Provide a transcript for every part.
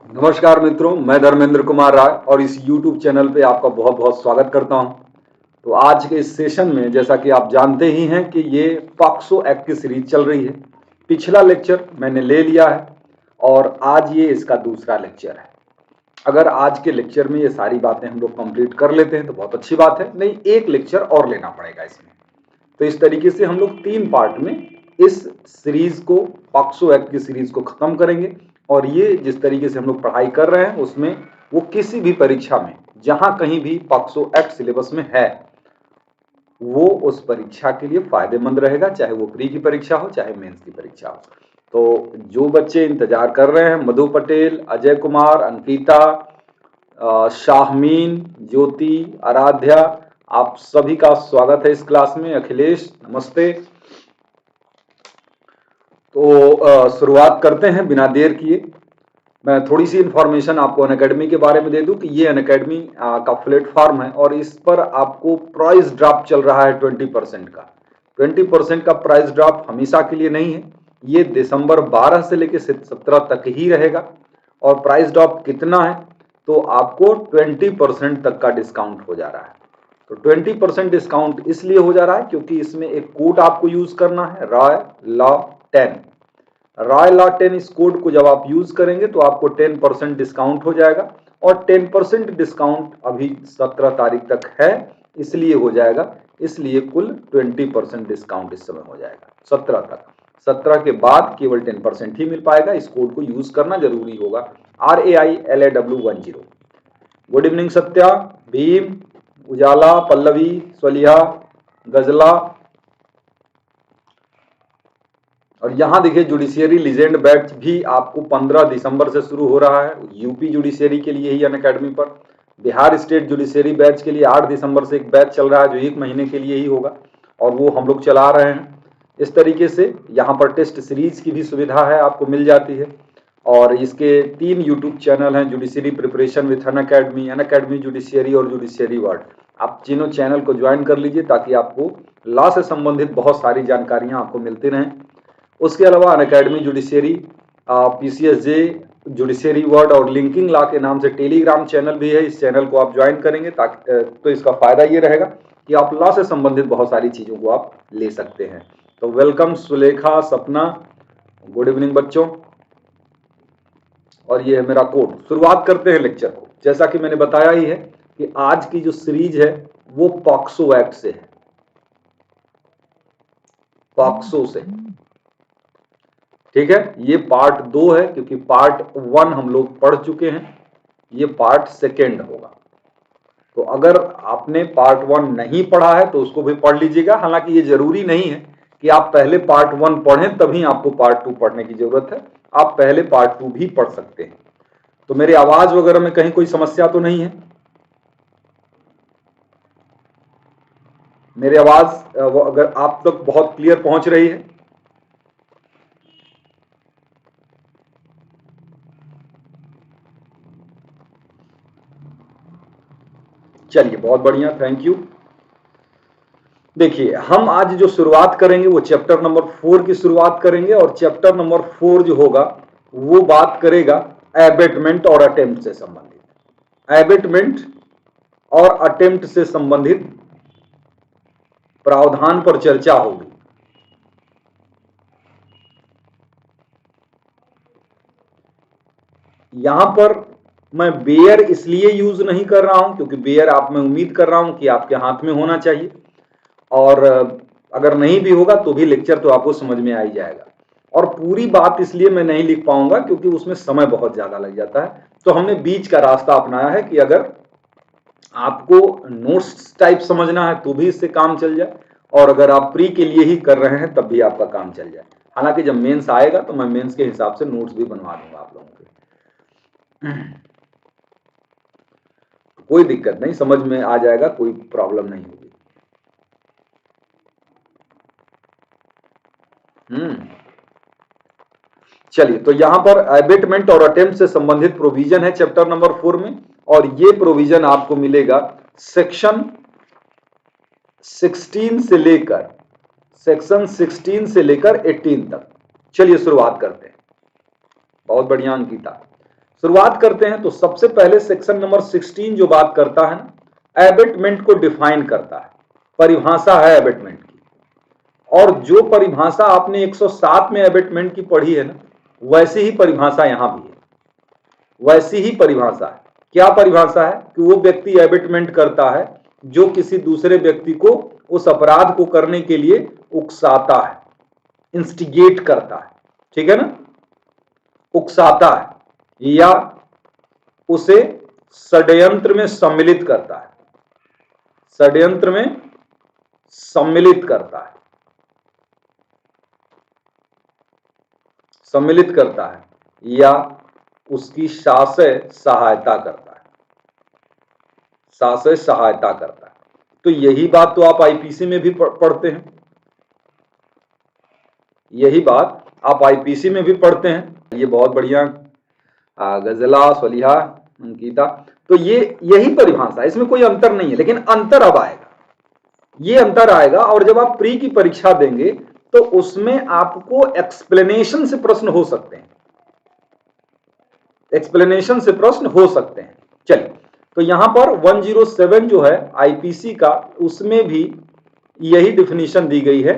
नमस्कार मित्रों, मैं धर्मेंद्र कुमार राय और इस YouTube चैनल पे आपका बहुत बहुत स्वागत करता हूं। तो आज के इस सेशन में जैसा कि आप जानते ही हैं कि ये पॉक्सो एक्ट की सीरीज चल रही है। पिछला लेक्चर मैंने ले लिया है और आज ये इसका दूसरा लेक्चर है। अगर आज के लेक्चर में ये सारी बातें हम लोग कंप्लीट कर लेते हैं तो बहुत अच्छी बात है, नहीं एक लेक्चर और लेना पड़ेगा इसमें। तो इस तरीके से हम लोग 3 पार्ट में इस सीरीज को, पॉक्सो एक्ट की सीरीज को खत्म करेंगे। और ये जिस तरीके से हम लोग पढ़ाई कर रहे हैं उसमें वो किसी भी परीक्षा में जहां कहीं भी पॉक्सो एक्ट सिलेबस में है वो उस परीक्षा के लिए फायदेमंद रहेगा, चाहे वो प्री की परीक्षा हो चाहे मेंस की परीक्षा हो। तो जो बच्चे इंतजार कर रहे हैं, मधु पटेल, अजय कुमार, अंकिता, शाहमीन, ज्योति, आराध्या, आप सभी का स्वागत है इस क्लास में। अखिलेश नमस्ते। तो शुरुआत करते हैं बिना देर किए। मैं थोड़ी सी इंफॉर्मेशन आपको अनअकैडमी के बारे में दे दूं कि ये अनअकैडमी का प्लेटफॉर्म है और इस पर आपको प्राइस ड्रॉप चल रहा है 20% का। 20% का प्राइस ड्रॉप हमेशा के लिए नहीं है, ये दिसंबर 12 से लेकर 17 तक ही रहेगा। और प्राइस ड्रॉप कितना है, तो आपको 20% तक का डिस्काउंट हो जा रहा है। तो 20% डिस्काउंट इसलिए हो जा रहा है क्योंकि इसमें एक कोड आपको यूज करना है, रॉय लॉ 10। रॉय लॉ 10 इस कोड को जब आप यूज करेंगे तो आपको 10% डिस्काउंट हो जाएगा। और 10% डिस्काउंट अभी 17 तारीख तक है, इसलिए हो जाएगा, इसलिए कुल 20% डिस्काउंट इस समय हो जाएगा 17 तक। 17 के बाद केवल 10% ही मिल पाएगा। इस कोड को यूज करना जरूरी होगा, RAILAW10। Good evening Satya, Bhim, Ujala, Pallavi, Swaliha, Ghazala. और यहाँ देखिए जुडिशियरी लीजेंड बैच भी आपको 15 दिसंबर से शुरू हो रहा है, यूपी जुडिशियरी के लिए ही अनअकैडमी पर। बिहार स्टेट जुडिशियरी बैच के लिए 8 दिसंबर से एक बैच चल रहा है जो 1 महीने के लिए ही होगा और वो हम लोग चला रहे हैं। इस तरीके से यहाँ पर टेस्ट सीरीज की भी सुविधा है, आपको मिल जाती है। और इसके 3 यूट्यूब चैनल हैं, judiciary preparation with Unacademy, Unacademy judiciary और जुडिशियरी वर्ल्ड। आप तीनों चैनल को ज्वाइन कर लीजिए ताकि आपको लॉ से संबंधित बहुत सारी जानकारियां आपको मिलती रहें। उसके अलावा Unacademy judiciary, PCSJ, judiciary world और लिंकिंग लॉ के नाम से टेलीग्राम चैनल भी है। इस चैनल को आप ज्वाइन करेंगे ताकि तो इसका फायदा ये रहेगा कि आप लॉ से संबंधित बहुत सारी चीजों को आप ले सकते हैं। तो वेलकम सुलेखा, सपना, गुड इवनिंग बच्चों। और ये है मेरा कोड। शुरुआत करते हैं लेक्चर को। जैसा कि मैंने बताया ही है कि आज की जो सीरीज है वो पॉक्सो एक्ट से है, पॉक्सो से। ठीक है, ये पार्ट 2 है क्योंकि पार्ट 1 हम लोग पढ़ चुके हैं, ये पार्ट 2 होगा। तो अगर आपने पार्ट 1 नहीं पढ़ा है तो उसको भी पढ़ लीजिएगा। हालांकि ये जरूरी नहीं है कि आप पहले पार्ट 1 पढ़ें तभी आपको पार्ट 2 पढ़ने की जरूरत है, आप पहले पार्ट 2 भी पढ़ सकते हैं। तो मेरी आवाज वगैरह में कहीं कोई समस्या तो नहीं है? मेरी आवाज अगर आप तक बहुत क्लियर पहुंच रही है? चलिए, बहुत बढ़िया, थैंक यू। देखिए, हम आज जो शुरुआत करेंगे वो चैप्टर नंबर 4 की शुरुआत करेंगे और चैप्टर नंबर 4 जो होगा वो बात करेगा एबेटमेंट और अटेम्प्ट से संबंधित। एबेटमेंट और अटेम्प्ट से संबंधित प्रावधान पर चर्चा होगी। यहां पर मैं बेयर इसलिए यूज नहीं कर रहा हूं क्योंकि बेयर आप, मैं उम्मीद कर रहा हूं कि आपके हाथ में होना चाहिए और अगर नहीं भी होगा तो भी लेक्चर तो आपको समझ में आ ही जाएगा। और पूरी बात इसलिए मैं नहीं लिख पाऊंगा क्योंकि उसमें समय बहुत ज्यादा लग जाता है। तो हमने बीच का रास्ता अपनाया है कि अगर आपको नोट्स टाइप समझना है तो भी इससे काम चल जाए और अगर आप प्री के लिए ही कर रहे हैं तब भी आपका काम चल जाए। हालांकि जब मेंस आएगा तो मैं मेंस के हिसाब से नोट्स भी बनवा दूंगा आप लोगों के। कोई दिक्कत नहीं, समझ में आ जाएगा, कोई प्रॉब्लम नहीं होगी। चलिए, तो यहां पर एबेटमेंट और अटेम्प्ट से संबंधित प्रोविजन है चैप्टर नंबर 4 में और ये प्रोविजन आपको मिलेगा सेक्शन 16 से लेकर 18 तक। चलिए शुरुआत करते हैं। बहुत बढ़िया अंकिता। शुरुआत करते हैं। तो सबसे पहले सेक्शन नंबर 16 जो बात करता है ना, एबेटमेंट को डिफाइन करता है, परिभाषा है एबेटमेंट की। और जो परिभाषा आपने 107 में एबेटमेंट की पढ़ी है ना, वैसी ही परिभाषा यहां भी है, वैसी ही परिभाषा है। क्या परिभाषा है? कि वो व्यक्ति एबेटमेंट करता है जो किसी दूसरे व्यक्ति को उस अपराध को करने के लिए उकसाता है, इंस्टिगेट करता है, ठीक है ना, उकसाता है या उसे षड्यंत्र में सम्मिलित करता है, षड्यंत्र में सम्मिलित करता है, सम्मिलित करता है या उसकी शासय सहायता करता है, शासय सहायता करता है। तो यही बात तो आप आईपीसी में भी पढ़ते हैं, यही बात आप आईपीसी में भी पढ़ते हैं। ये बहुत बढ़िया गजला, स्वलिहा, अंकिता, तो ये यही परिभाषा है, इसमें कोई अंतर नहीं है। लेकिन अंतर अब आएगा, ये अंतर आएगा। और जब आप प्री की परीक्षा देंगे तो उसमें आपको एक्सप्लेनेशन से प्रश्न हो सकते हैं, एक्सप्लेनेशन से प्रश्न हो सकते हैं। चलिए, तो यहां पर 107 जो है आईपीसी का, उसमें भी यही डिफिनीशन दी गई है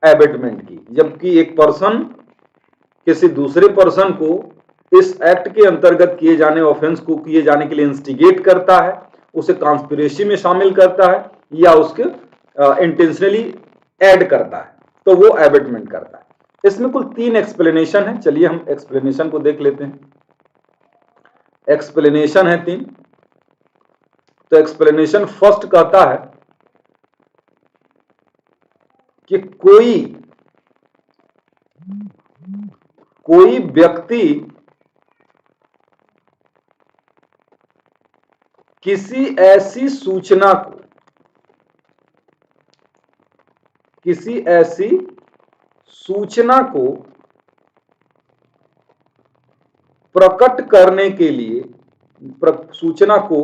एबेटमेंट की। जबकि एक पर्सन किसी दूसरे पर्सन को इस एक्ट के अंतर्गत किए जाने ऑफेंस को किए जाने के लिए इंस्टिगेट करता है, उसे कॉन्स्पिरेसी में शामिल करता है या उसके इंटेंशनली ऐड करता है, तो वो एबेटमेंट करता है। इसमें कुल 3 एक्सप्लेनेशन है। चलिए हम एक्सप्लेनेशन को देख लेते हैं। एक्सप्लेनेशन है 3। तो एक्सप्लेनेशन फर्स्ट कहता है कि कोई व्यक्ति किसी ऐसी सूचना को, किसी ऐसी सूचना को प्रकट करने के लिए, सूचना को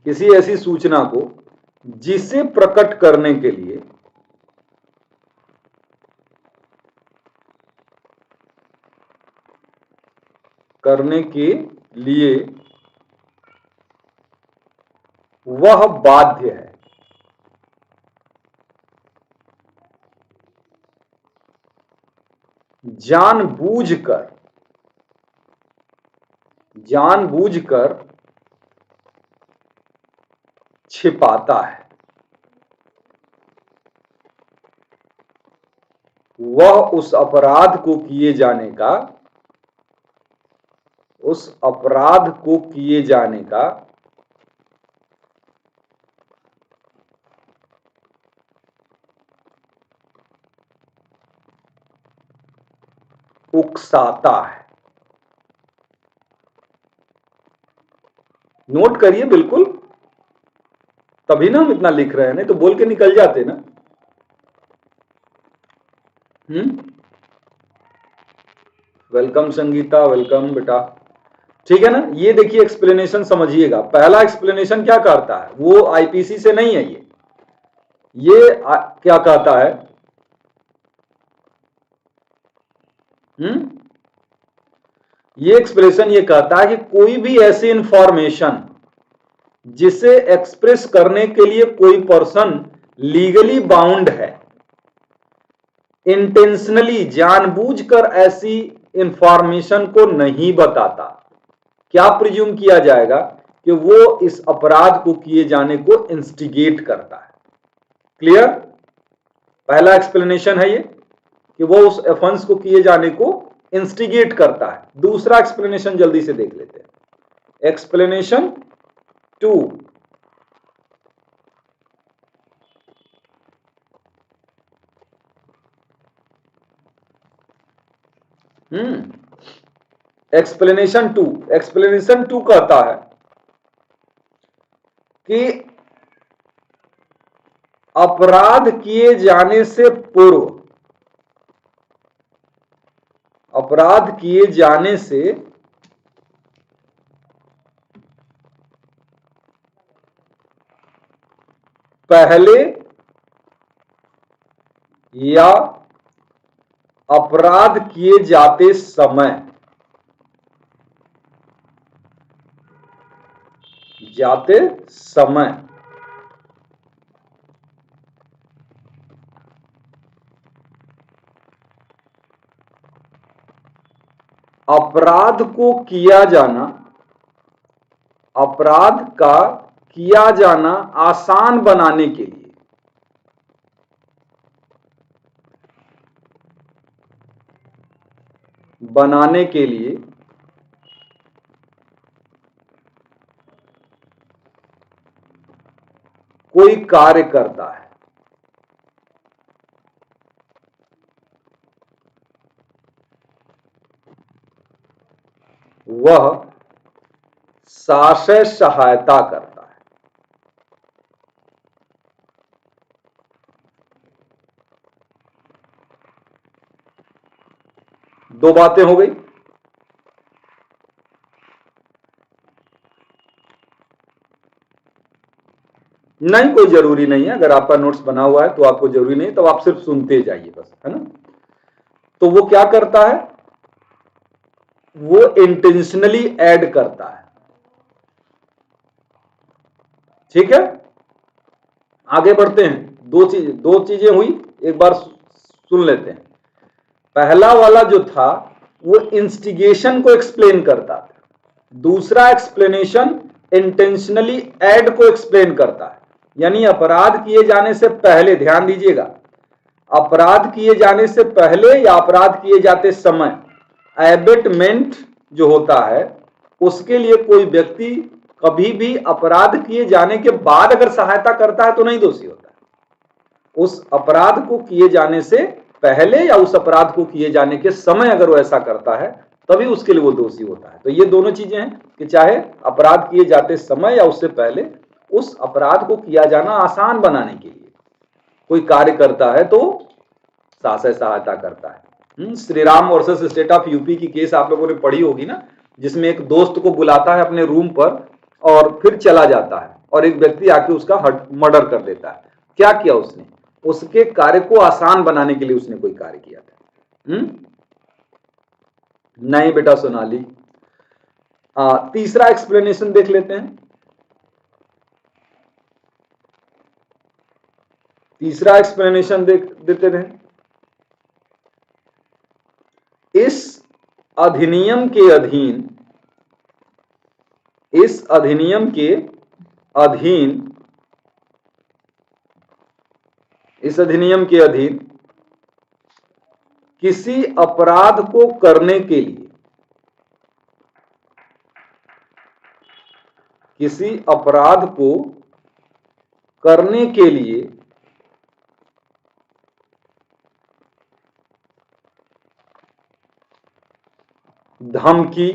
किसी ऐसी सूचना को जिसे प्रकट करने के लिए वह बाध्य है, जानबूझकर छिपाता है। वह उस अपराध को किए जाने का, उस अपराध को किए जाने का उकसाता है। नोट करिए बिल्कुल, तभी ना हम इतना लिख रहे हैं, नहीं तो बोल के निकल जाते ना। वेलकम संगीता, वेलकम बेटा, ठीक है ना। ये देखिए एक्सप्लेनेशन समझिएगा। पहला एक्सप्लेनेशन क्या करता है, वो आईपीसी से नहीं है, ये क्या कहता है, ये एक्सप्रेशन ये कहता है कि कोई भी ऐसी इंफॉर्मेशन जिसे एक्सप्रेस करने के लिए कोई पर्सन लीगली बाउंड है, इंटेंशनली, जानबूझकर ऐसी इंफॉर्मेशन को नहीं बताता, क्या प्रिज्यूम किया जाएगा कि वो इस अपराध को किए जाने को इंस्टिगेट करता है। क्लियर? पहला एक्सप्लेनेशन है ये कि वो उस ऑफेंस को किए जाने को इंस्टिगेट करता है। दूसरा एक्सप्लेनेशन जल्दी से देख लेते हैं। एक्सप्लेनेशन 2, एक्सप्लेनेशन 2 कहता है कि अपराध किए जाने से पूर्व, अपराध किए जाने से पहले या अपराध किए जाते समय अपराध का किया जाना आसान बनाने के लिए कोई कार्य करता है, वह साशय सहायता करता है। दो बातें हो गई। नहीं, कोई जरूरी नहीं है। अगर आपका नोट्स बना हुआ है तो आपको जरूरी नहीं, तो आप सिर्फ सुनते जाइए बस, है ना। तो वो क्या करता है, वो इंटेंशनली ऐड करता है। ठीक है, आगे बढ़ते हैं। दो चीजें हुई, एक बार सुन लेते हैं। पहला वाला जो था वो इंस्टिगेशन को एक्सप्लेन करता था, दूसरा एक्सप्लेनेशन इंटेंशनली ऐड को एक्सप्लेन करता है। यानी अपराध किए जाने से पहले, ध्यान दीजिएगा, अपराध किए जाने से पहले या अपराध किए जाते समय एबेटमेंट जो होता है, उसके लिए कोई व्यक्ति कभी भी अपराध किए जाने के बाद अगर सहायता करता है तो नहीं दोषी होता है। उस अपराध को किए जाने से पहले या उस अपराध को किए जाने के समय अगर वो ऐसा करता है तभी उसके लिए वो दोषी होता है। तो ये दोनों चीजें हैं कि चाहे अपराध किए जाते समय या उससे पहले उस अपराध को किया जाना आसान बनाने के लिए कोई कार्य करता है तो शासय सहायता करता है। Shri Ram versus state of UP की केस आप लोगों ने पढ़ी होगी ना, जिसमें एक दोस्त को बुलाता है अपने रूम पर और फिर चला जाता है और एक व्यक्ति आके उसका मर्डर कर देता है। क्या किया उसने, उसके कार्य को आसान बनाने के लिए उसने कोई कार्य किया था। नहीं बेटा सोनाली। तीसरा एक्सप्लेनेशन देख लेते हैं। तीसरा एक्सप्लेनेशन देते रहे। इस अधिनियम के अधीन किसी अपराध को करने के लिए धमकी,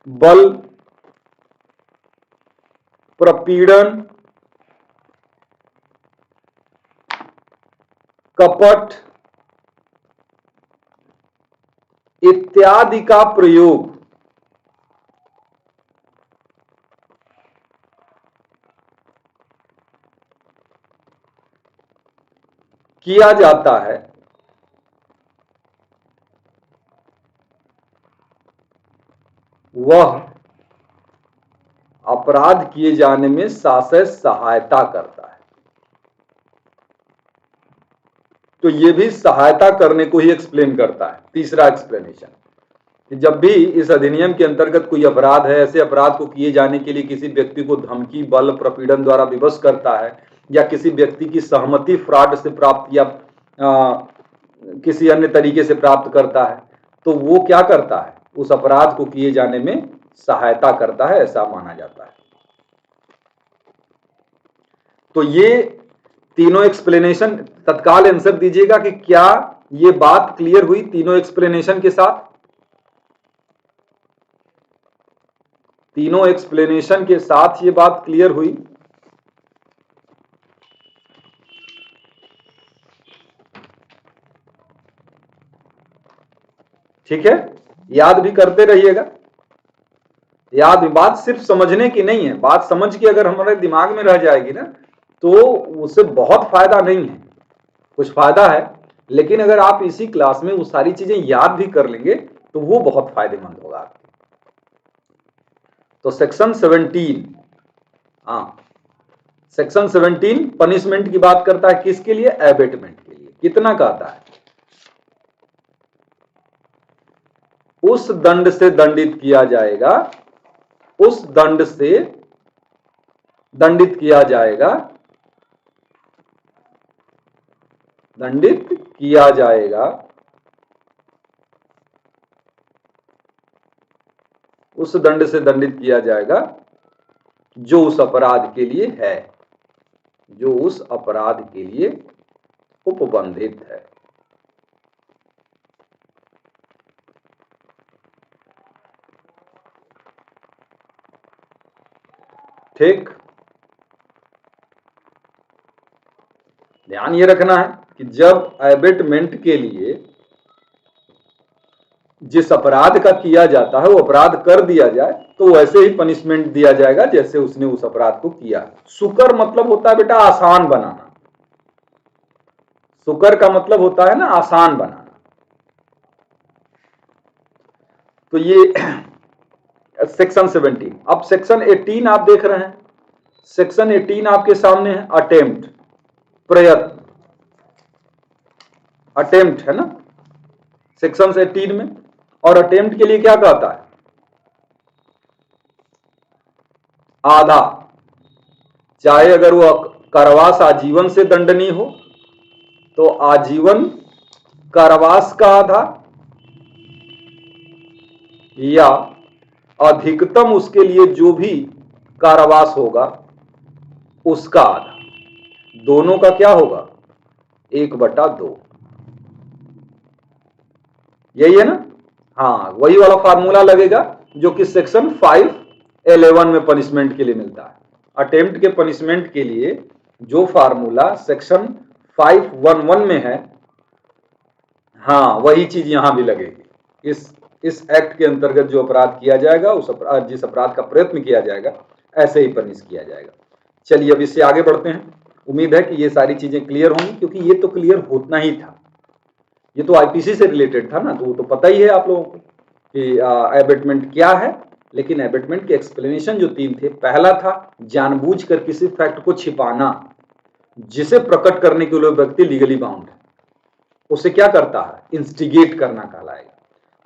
बल, प्रपीड़न, कपट इत्यादि का प्रयोग किया जाता है, वह अपराध किए जाने में शासय सहायता करता है। तो ये भी सहायता करने को ही एक्सप्लेन करता है। तीसरा एक्सप्लेनेशन कि जब भी इस अधिनियम के अंतर्गत कोई अपराध है, ऐसे अपराध को किए जाने के लिए किसी व्यक्ति को धमकी, बल, प्रपीड़न द्वारा विवश करता है या किसी व्यक्ति की सहमति फ्रॉड से प्राप्त या किसी अन्य तरीके से प्राप्त करता है, तो वो क्या करता है, उस अपराध को किए जाने में सहायता करता है, ऐसा माना जाता है। तो ये तीनों एक्सप्लेनेशन, तत्काल आंसर दीजिएगा कि क्या ये बात क्लियर हुई तीनों एक्सप्लेनेशन के साथ। तीनों एक्सप्लेनेशन के साथ ये बात क्लियर हुई। ठीक है, याद भी करते रहिएगा। याद, बात सिर्फ समझने की नहीं है, बात समझ के अगर हमारे दिमाग में रह जाएगी ना तो उससे बहुत फायदा नहीं है, कुछ फायदा है, लेकिन अगर आप इसी क्लास में वो सारी चीजें याद भी कर लेंगे तो वो बहुत फायदेमंद होगा। तो सेक्शन 17, हाँ सेक्शन 17 पनिशमेंट की बात करता है, किसके लिए? एबेटमेंट के लिए। कितना कहता है? उस दंड से दंडित किया जाएगा, उस दंड से दंडित किया जाएगा, दंडित किया जाएगा, उस दंड से दंडित किया जाएगा जो उस अपराध के लिए है, जो उस अपराध के लिए उपबंधित है। ठीक, ध्यान ये रखना है कि जब एबेटमेंट के लिए जिस अपराध का किया जाता है वो अपराध कर दिया जाए तो वैसे ही पनिशमेंट दिया जाएगा जैसे उसने उस अपराध को किया। सुकर मतलब होता है बेटा आसान बनाना, सुकर का मतलब होता है ना आसान बनाना। तो ये सेक्शन 17। अब सेक्शन 18 आप देख रहे हैं, सेक्शन 18 आपके सामने है, अटेम्प्ट, प्रयत्न, अटेम्प्ट है ना सेक्शन 18 में। और अटेम्प्ट के लिए क्या कहता है? आधा, चाहे अगर वो कारावास आजीवन से दंडनीय हो तो आजीवन कारावास का आधा, या अधिकतम उसके लिए जो भी कारावास होगा उसका आधा, दोनों का क्या होगा? 1/2। यही है ना? हाँ, वही वाला फार्मूला लगेगा जो कि सेक्शन 5(11) में पनिशमेंट के लिए मिलता है। अटेम्प्ट के पनिशमेंट के लिए जो फार्मूला सेक्शन 5(11) में है, हाँ वही चीज यहां भी लगेगी। इस एक्ट के अंतर्गत जो अपराध किया जाएगा, उस अपराध, जिस अपराध का प्रयत्न किया जाएगा, ऐसे ही पनिश किया जाएगा। चलिए अब इससे आगे बढ़ते हैं। उम्मीद है कि ये सारी चीजें क्लियर होंगी, क्योंकि ये तो क्लियर होना ही था, ये तो आईपीसी से रिलेटेड था ना, तो वो तो पता ही है आप लोगों को कि एबेटमेंट क्या है। लेकिन एबेटमेंट के एक्सप्लेनेशन जो 3 थे, पहला था जानबूझकर किसी फैक्ट को छिपाना जिसे प्रकट करने के लिए व्यक्ति लीगली बाउंड है, उसे क्या करता है? इंस्टिगेट करना कहलाएगा।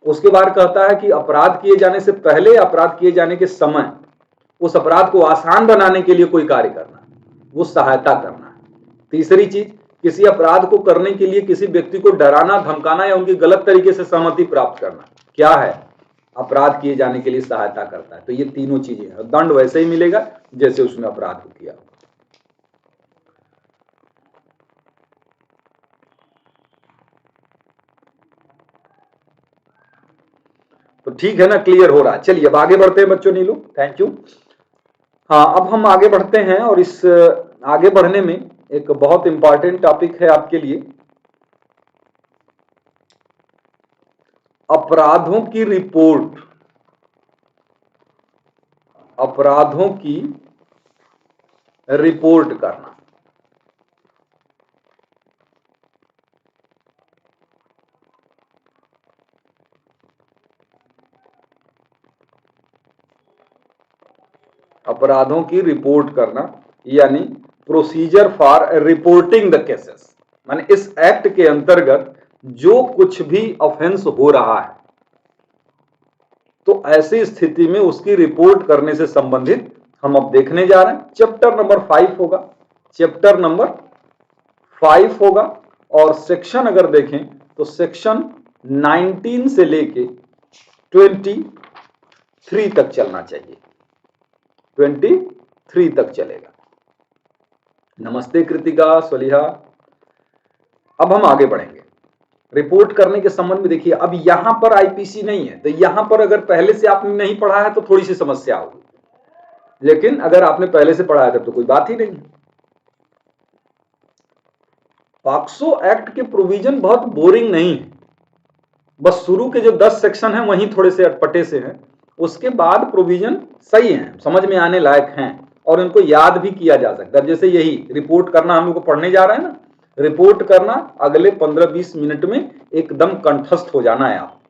उसके बाद कहता है कि अपराध किए जाने से पहले, अपराध किए जाने के समय उस अपराध को आसान बनाने के लिए कोई कार्य करना, वो सहायता करना है। तीसरी चीज, किसी अपराध को करने के लिए किसी व्यक्ति को डराना, धमकाना या उनकी गलत तरीके से सहमति प्राप्त करना, क्या है? अपराध किए जाने के लिए सहायता करता है। तो ये तीनों चीजें हैं। दंड वैसे ही मिलेगा जैसे उसने अपराध को किया। तो ठीक है ना, क्लियर हो रहा है। चलिए अब आगे बढ़ते हैं बच्चों, नीलू थैंक यू। हाँ, अब हम आगे बढ़ते हैं और इस आगे बढ़ने में एक बहुत इंपॉर्टेंट टॉपिक है आपके लिए, अपराधों की रिपोर्ट, अपराधों की रिपोर्ट करना। अपराधों की रिपोर्ट करना यानी procedure for reporting the cases, माने इस एक्ट के अंतर्गत जो कुछ भी ऑफेंस हो रहा है तो ऐसी स्थिति में उसकी रिपोर्ट करने से संबंधित हम अब देखने जा रहे हैं। चैप्टर नंबर 5 होगा, चैप्टर नंबर 5 होगा। और सेक्शन अगर देखें तो सेक्शन 19 से लेके 23 तक चलना चाहिए, 23 तक चलेगा। नमस्ते कृतिका, स्वलिहा। अब हम आगे बढ़ेंगे रिपोर्ट करने के संबंध में। देखिए अब यहां पर आईपीसी नहीं है, तो यहां पर अगर पहले से आपने नहीं पढ़ा है तो थोड़ी सी समस्या होगी, लेकिन अगर आपने पहले से पढ़ा है तब तो कोई बात ही नहीं। पॉक्सो एक्ट के प्रोविजन बहुत बोरिंग नहीं है, बस शुरू के जो 10 सेक्शन हैं वहीं थोड़े से अटपटे से हैं, उसके बाद प्रोविजन सही है, समझ में आने लायक हैं और इनको याद भी किया जा सकता है। जैसे यही रिपोर्ट करना हम लोग को पढ़ने जा रहे हैं ना, रिपोर्ट करना अगले 15-20 मिनट में एकदम कंठस्थ हो जाना है। आप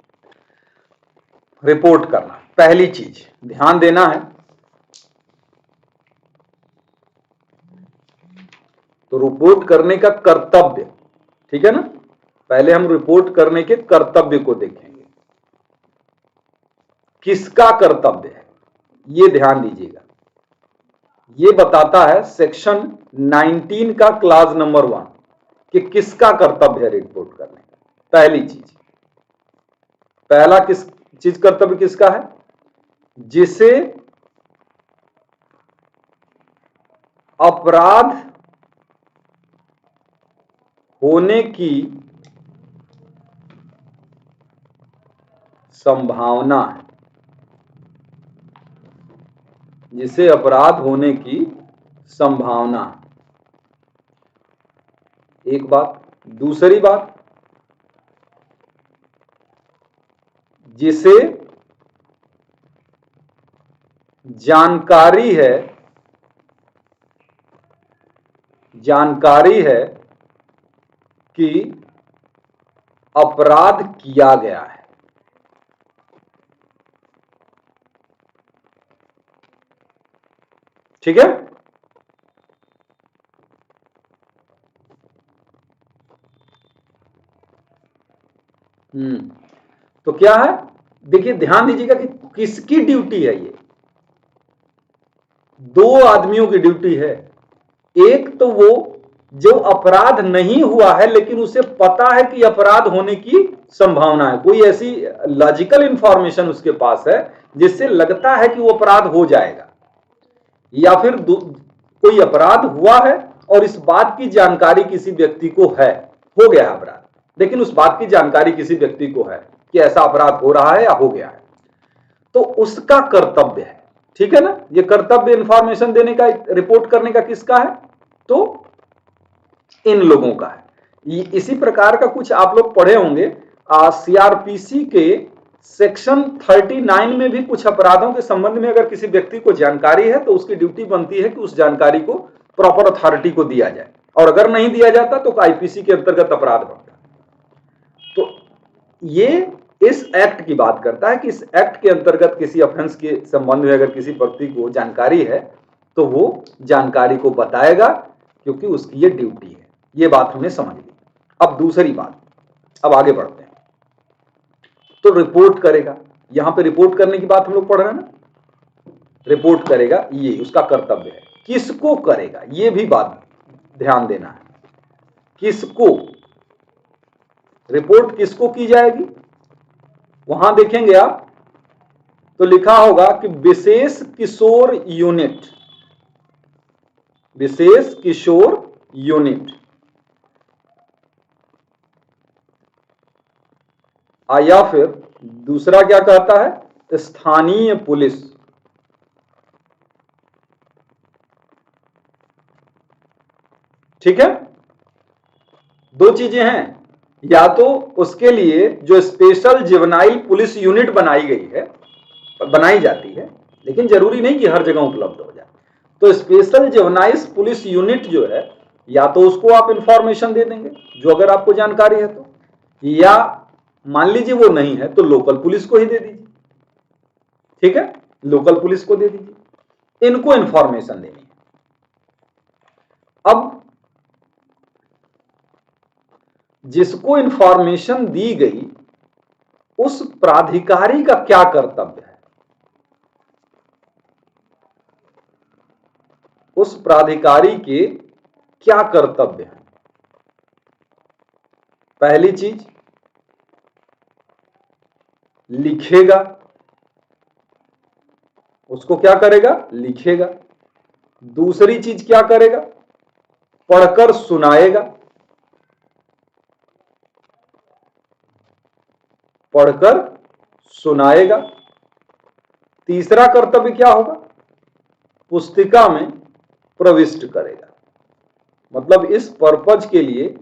रिपोर्ट करना पहली चीज ध्यान देना है। तो रिपोर्ट करने का कर्तव्य, ठीक है ना, पहले हम रिपोर्ट करने के कर्तव्य को देखेंगे। किसका कर्तव्य है ये ध्यान दीजिएगा। ये बताता है सेक्शन 19 का क्लास नंबर 1 कि किसका कर्तव्य है रिपोर्ट करने का। पहली चीज, पहला किस चीज कर्तव्य किसका है? जिसे अपराध होने की संभावना है, जिसे अपराध होने की संभावना है, एक बात। दूसरी बात, जिसे जानकारी है कि अपराध किया गया है। ठीक है, तो क्या है, देखिए ध्यान दीजिएगा कि किसकी ड्यूटी है। ये दो आदमियों की ड्यूटी है। एक तो वो जो अपराध नहीं हुआ है लेकिन उसे पता है कि अपराध होने की संभावना है, कोई ऐसी लॉजिकल इंफॉर्मेशन उसके पास है जिससे लगता है कि वो अपराध हो जाएगा, या फिर कोई अपराध हुआ है और इस बात की जानकारी किसी व्यक्ति को है, हो गया है अपराध, लेकिन उस बात की जानकारी किसी व्यक्ति को है कि ऐसा अपराध हो रहा है या हो गया है, तो उसका कर्तव्य है। ठीक है ना, ये कर्तव्य इंफॉर्मेशन देने का, रिपोर्ट करने का किसका है? तो इन लोगों का है। इसी प्रकार का कुछ आप लोग पढ़े होंगे सीआरपीसी के सेक्शन 39 में भी कुछ अपराधों के संबंध में अगर किसी व्यक्ति को जानकारी है तो उसकी ड्यूटी बनती है कि उस जानकारी को प्रॉपर अथॉरिटी को दिया जाए, और अगर नहीं दिया जाता तो आईपीसी के अंतर्गत अपराध बनता है। तो ये इस एक्ट की बात करता है कि इस एक्ट के अंतर्गत किसी ऑफेंस के संबंध में अगर किसी व्यक्ति को जानकारी है तो वो जानकारी को बताएगा, क्योंकि उसकी ये ड्यूटी है। ये बात हमने समझ ली। अब दूसरी बात, अब आगे बढ़ते हैं। तो रिपोर्ट करेगा, यहां पे रिपोर्ट करने की बात हम लोग पढ़ रहे हैं ना, रिपोर्ट करेगा, ये उसका कर्तव्य है। किसको करेगा ये भी बात ध्यान देना है। किसको रिपोर्ट किसको की जाएगी? वहां देखेंगे आप तो लिखा होगा कि विशेष किशोर यूनिट, विशेष किशोर यूनिट, या फिर दूसरा क्या कहता है, स्थानीय पुलिस। ठीक है, दो चीजें हैं, या तो उसके लिए जो स्पेशल जुवेनाइल पुलिस यूनिट बनाई गई है, बनाई जाती है, लेकिन जरूरी नहीं कि हर जगह उपलब्ध हो जाए। तो स्पेशल जुवेनाइल पुलिस यूनिट जो है, या तो उसको आप इंफॉर्मेशन दे देंगे जो अगर आपको जानकारी है तो, या मान लीजिए वो नहीं है तो लोकल पुलिस को ही दे दीजिए। ठीक है, लोकल पुलिस को दे दीजिए, इनको इंफॉर्मेशन देनी है। अब जिसको इंफॉर्मेशन दी गई उस प्राधिकारी का क्या कर्तव्य है? उस प्राधिकारी के क्या कर्तव्य है? पहली चीज, लिखेगा, उसको क्या करेगा? लिखेगा। दूसरी चीज क्या करेगा? पढ़कर सुनाएगा, पढ़कर सुनाएगा। तीसरा कर्तव्य क्या होगा? पुस्तिका में प्रविष्ट करेगा, मतलब इस पर्पज के लिए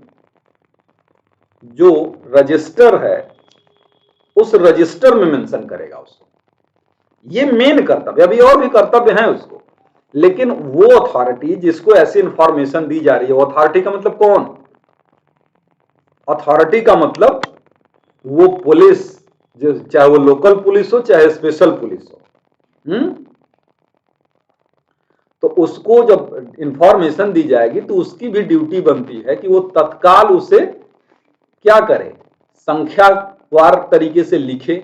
जो रजिस्टर है उस रजिस्टर में मेंशन करेगा उसको। ये मेन कर्तव्य, अभी और भी कर्तव्य हैं उसको, लेकिन वो अथॉरिटी जिसको ऐसी इंफॉर्मेशन दी जा रही है, वो अथॉरिटी का मतलब कौन? अथॉरिटी का मतलब वो पुलिस, जो चाहे वो लोकल पुलिस हो चाहे स्पेशल पुलिस हो, तो उसको जब इंफॉर्मेशन दी जाएगी तो उसकी भी ड्यूटी बनती है कि वो तत्काल उसे क्या करे, संख्यावार तरीके से लिखे,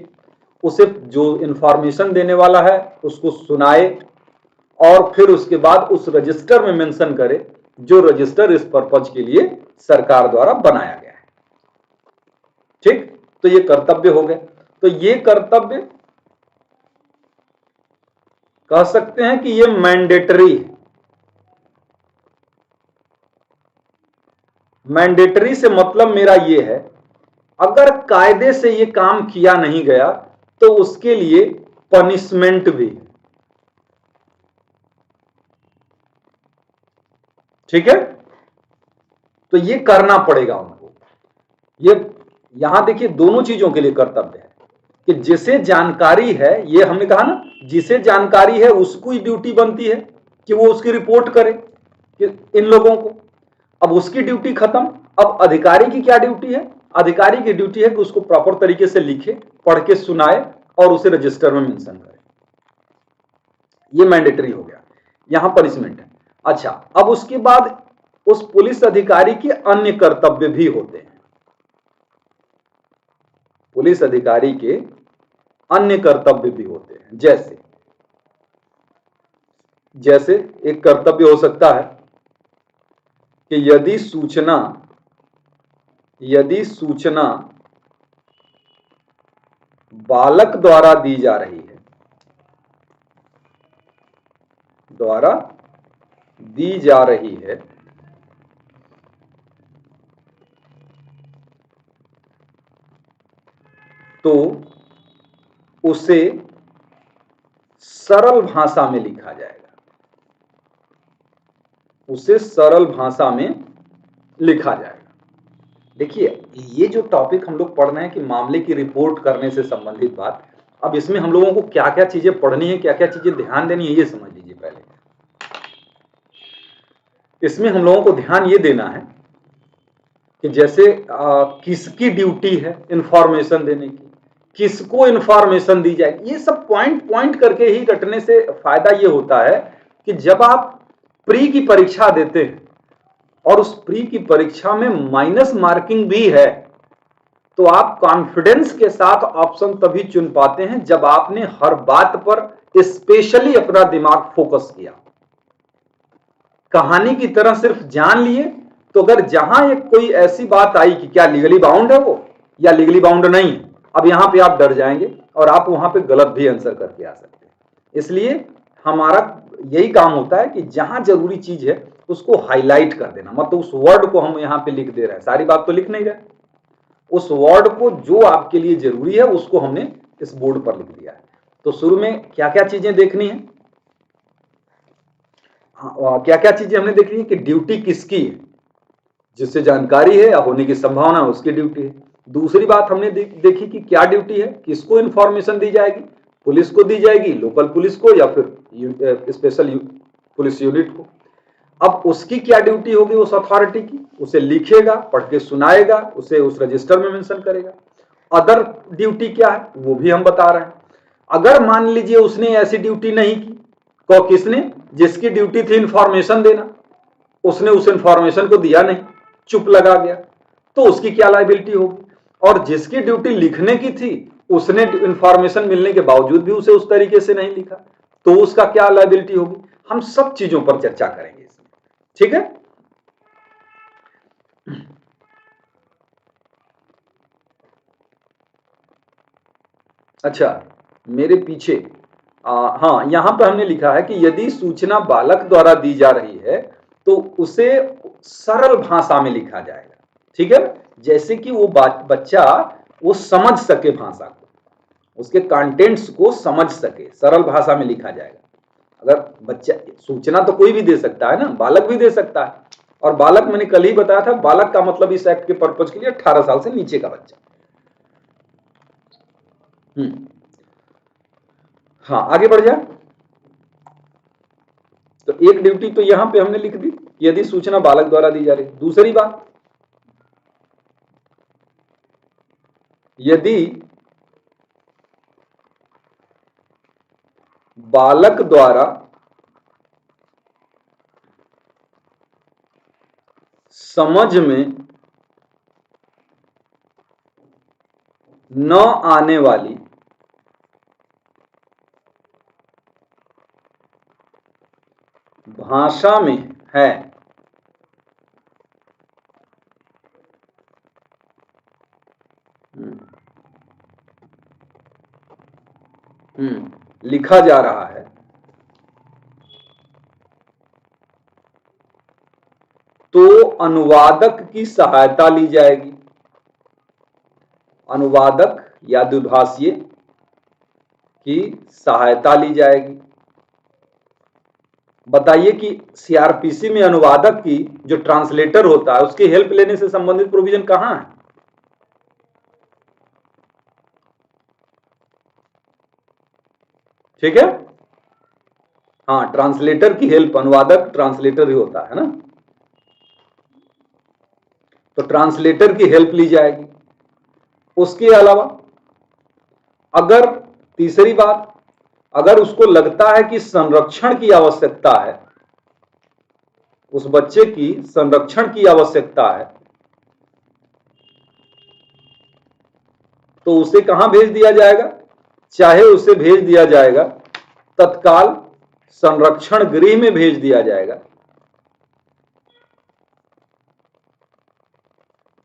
उसे जो इंफॉर्मेशन देने वाला है उसको सुनाए, और फिर उसके बाद उस रजिस्टर में मेंशन करे, जो रजिस्टर इस पर्पज के लिए सरकार द्वारा बनाया गया है। ठीक, तो ये कर्तव्य हो गए। तो ये कर्तव्य कह सकते हैं कि ये मैंडेटरी है। मैंडेटरी से मतलब मेरा ये है, अगर कायदे से ये काम किया नहीं गया तो उसके लिए पनिशमेंट भी। ठीक है, तो ये करना पड़ेगा उनको। ये यहां देखिए दोनों चीजों के लिए कर्तव्य है कि जिसे जानकारी है, ये हमने कहा ना, जिसे जानकारी है उसको ही ड्यूटी बनती है कि वो उसकी रिपोर्ट करे कि इन लोगों को। अब उसकी ड्यूटी खत्म, अब अधिकारी की क्या ड्यूटी है? अधिकारी की ड्यूटी है कि उसको प्रॉपर तरीके से लिखे, पढ़ के सुनाए और उसे रजिस्टर में मेंशन करे। ये मैंडेटरी हो गया, यहां पनिशमेंट है। अच्छा, अब उसके बाद उस पुलिस अधिकारी के अन्य कर्तव्य भी होते हैं। पुलिस अधिकारी के अन्य कर्तव्य भी होते हैं, जैसे जैसे एक कर्तव्य हो सकता है कि यदि सूचना बालक द्वारा दी जा रही है, तो उसे सरल भाषा में लिखा जाएगा। उसे सरल भाषा में लिखा जाएगा। देखिए, ये जो टॉपिक हम लोग पढ़ रहे हैं कि मामले की रिपोर्ट करने से संबंधित बात, अब इसमें हम लोगों को क्या क्या चीजें पढ़नी है, क्या क्या चीजें ध्यान देनी है, ये समझ लीजिए। पहले इसमें हम लोगों को ध्यान ये देना है कि जैसे किसकी ड्यूटी है इंफॉर्मेशन देने की, किसको इंफॉर्मेशन दी जाएगी, ये सब पॉइंट पॉइंट करके ही रटने से फायदा ये होता है कि जब आप प्री की परीक्षा देते हैं और उस प्री की परीक्षा में माइनस मार्किंग भी है, तो आप कॉन्फिडेंस के साथ ऑप्शन तभी चुन पाते हैं जब आपने हर बात पर स्पेशली अपना दिमाग फोकस किया। कहानी की तरह सिर्फ जान लिए, तो अगर जहां एक कोई ऐसी बात आई कि क्या लीगली बाउंड है वो या लीगली बाउंड नहीं है, अब यहां पे आप डर जाएंगे और आप वहां पे गलत भी आंसर करके आ सकते हैं। इसलिए हमारा यही काम होता है कि जहां जरूरी चीज है उसको हाईलाइट कर देना, मतलब उस वर्ड को हम यहां पे लिख दे रहे हैं, सारी बात तो लिख नहीं रहे, उस वर्ड को जो आपके लिए जरूरी है उसको हमने इस बोर्ड पर लिख दिया है। तो शुरू में क्या क्या चीजें देखनी है, क्या क्या चीजें हमने देखनी है कि ड्यूटी किसकी है, जिससे जानकारी है या होने की संभावना है उसकी ड्यूटी है। दूसरी बात हमने देखी कि क्या ड्यूटी है, किसको इंफॉर्मेशन दी जाएगी, पुलिस को दी जाएगी, लोकल पुलिस को या फिर स्पेशल पुलिस यूनिट को। अब उसकी क्या ड्यूटी होगी उस अथॉरिटी की, उसे लिखेगा, पढ़ के सुनाएगा, उसे उस रजिस्टर में मेंशन करेगा। अदर ड्यूटी क्या है वो भी हम बता रहे हैं। अगर मान लीजिए उसने ऐसी ड्यूटी नहीं की, तो किसने, जिसकी ड्यूटी थी इंफॉर्मेशन देना, उसने उस इंफॉर्मेशन को दिया नहीं, चुप लगा गया, तो उसकी क्या लायबिलिटी होगी। और जिसकी ड्यूटी लिखने की थी, उसने इंफॉर्मेशन मिलने के बावजूद भी उसे उस तरीके से नहीं लिखा, तो उसका क्या लायबिलिटी होगी। हम सब चीजों पर चर्चा करेंगे इसमें, ठीक है। अच्छा, मेरे पीछे हाँ, यहां पर हमने लिखा है कि यदि सूचना बालक द्वारा दी जा रही है तो उसे सरल भाषा में लिखा जाएगा, ठीक है, जैसे कि वो बच्चा वो समझ सके भाषा को, उसके कंटेंट्स को समझ सके, सरल भाषा में लिखा जाएगा। अगर बच्चा, सूचना तो कोई भी दे सकता है ना, बालक भी दे सकता है, और बालक मैंने कल ही बताया था, बालक का मतलब इस एक्ट के पर्पज के लिए 18 साल से नीचे का बच्चा। हाँ, आगे बढ़ जाए। तो एक ड्यूटी तो यहां पे हमने लिख दी, यदि सूचना बालक द्वारा दी जा रही। दूसरी बात, यदि बालक द्वारा समझ में न आने वाली भाषा में है, लिखा जा रहा है, तो अनुवादक की सहायता ली जाएगी। अनुवादक या द्विभाषीय की सहायता ली जाएगी। बताइए कि सीआरपीसी में अनुवादक की जो ट्रांसलेटर होता है उसकी हेल्प लेने से संबंधित प्रोविजन कहां है? ठीक है। हाँ, ट्रांसलेटर की हेल्प, अनुवादक ट्रांसलेटर ही होता है ना, तो ट्रांसलेटर की हेल्प ली जाएगी। उसके अलावा अगर, तीसरी बात, अगर उसको लगता है कि संरक्षण की आवश्यकता है, उस बच्चे की संरक्षण की आवश्यकता है, तो उसे कहां भेज दिया जाएगा? चाहे उसे भेज दिया जाएगा तत्काल संरक्षण गृह में भेज दिया जाएगा,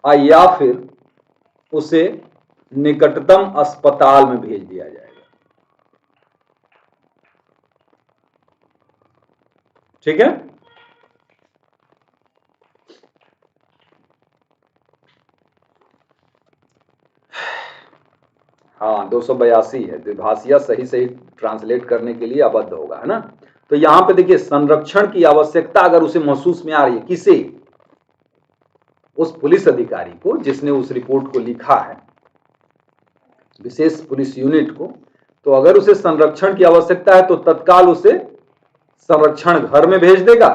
या फिर उसे निकटतम अस्पताल में भेज दिया जाएगा। ठीक है। हाँ, 282 है, द्विभाषिया सही सही ट्रांसलेट करने के लिए अबद्ध होगा, है ना। तो यहां पे देखिए, संरक्षण की आवश्यकता अगर उसे महसूस में आ रही है, किसे? उस पुलिस अधिकारी को जिसने उस रिपोर्ट को लिखा है, विशेष पुलिस यूनिट को, तो अगर उसे संरक्षण की आवश्यकता है तो तत्काल उसे संरक्षण घर में भेज देगा,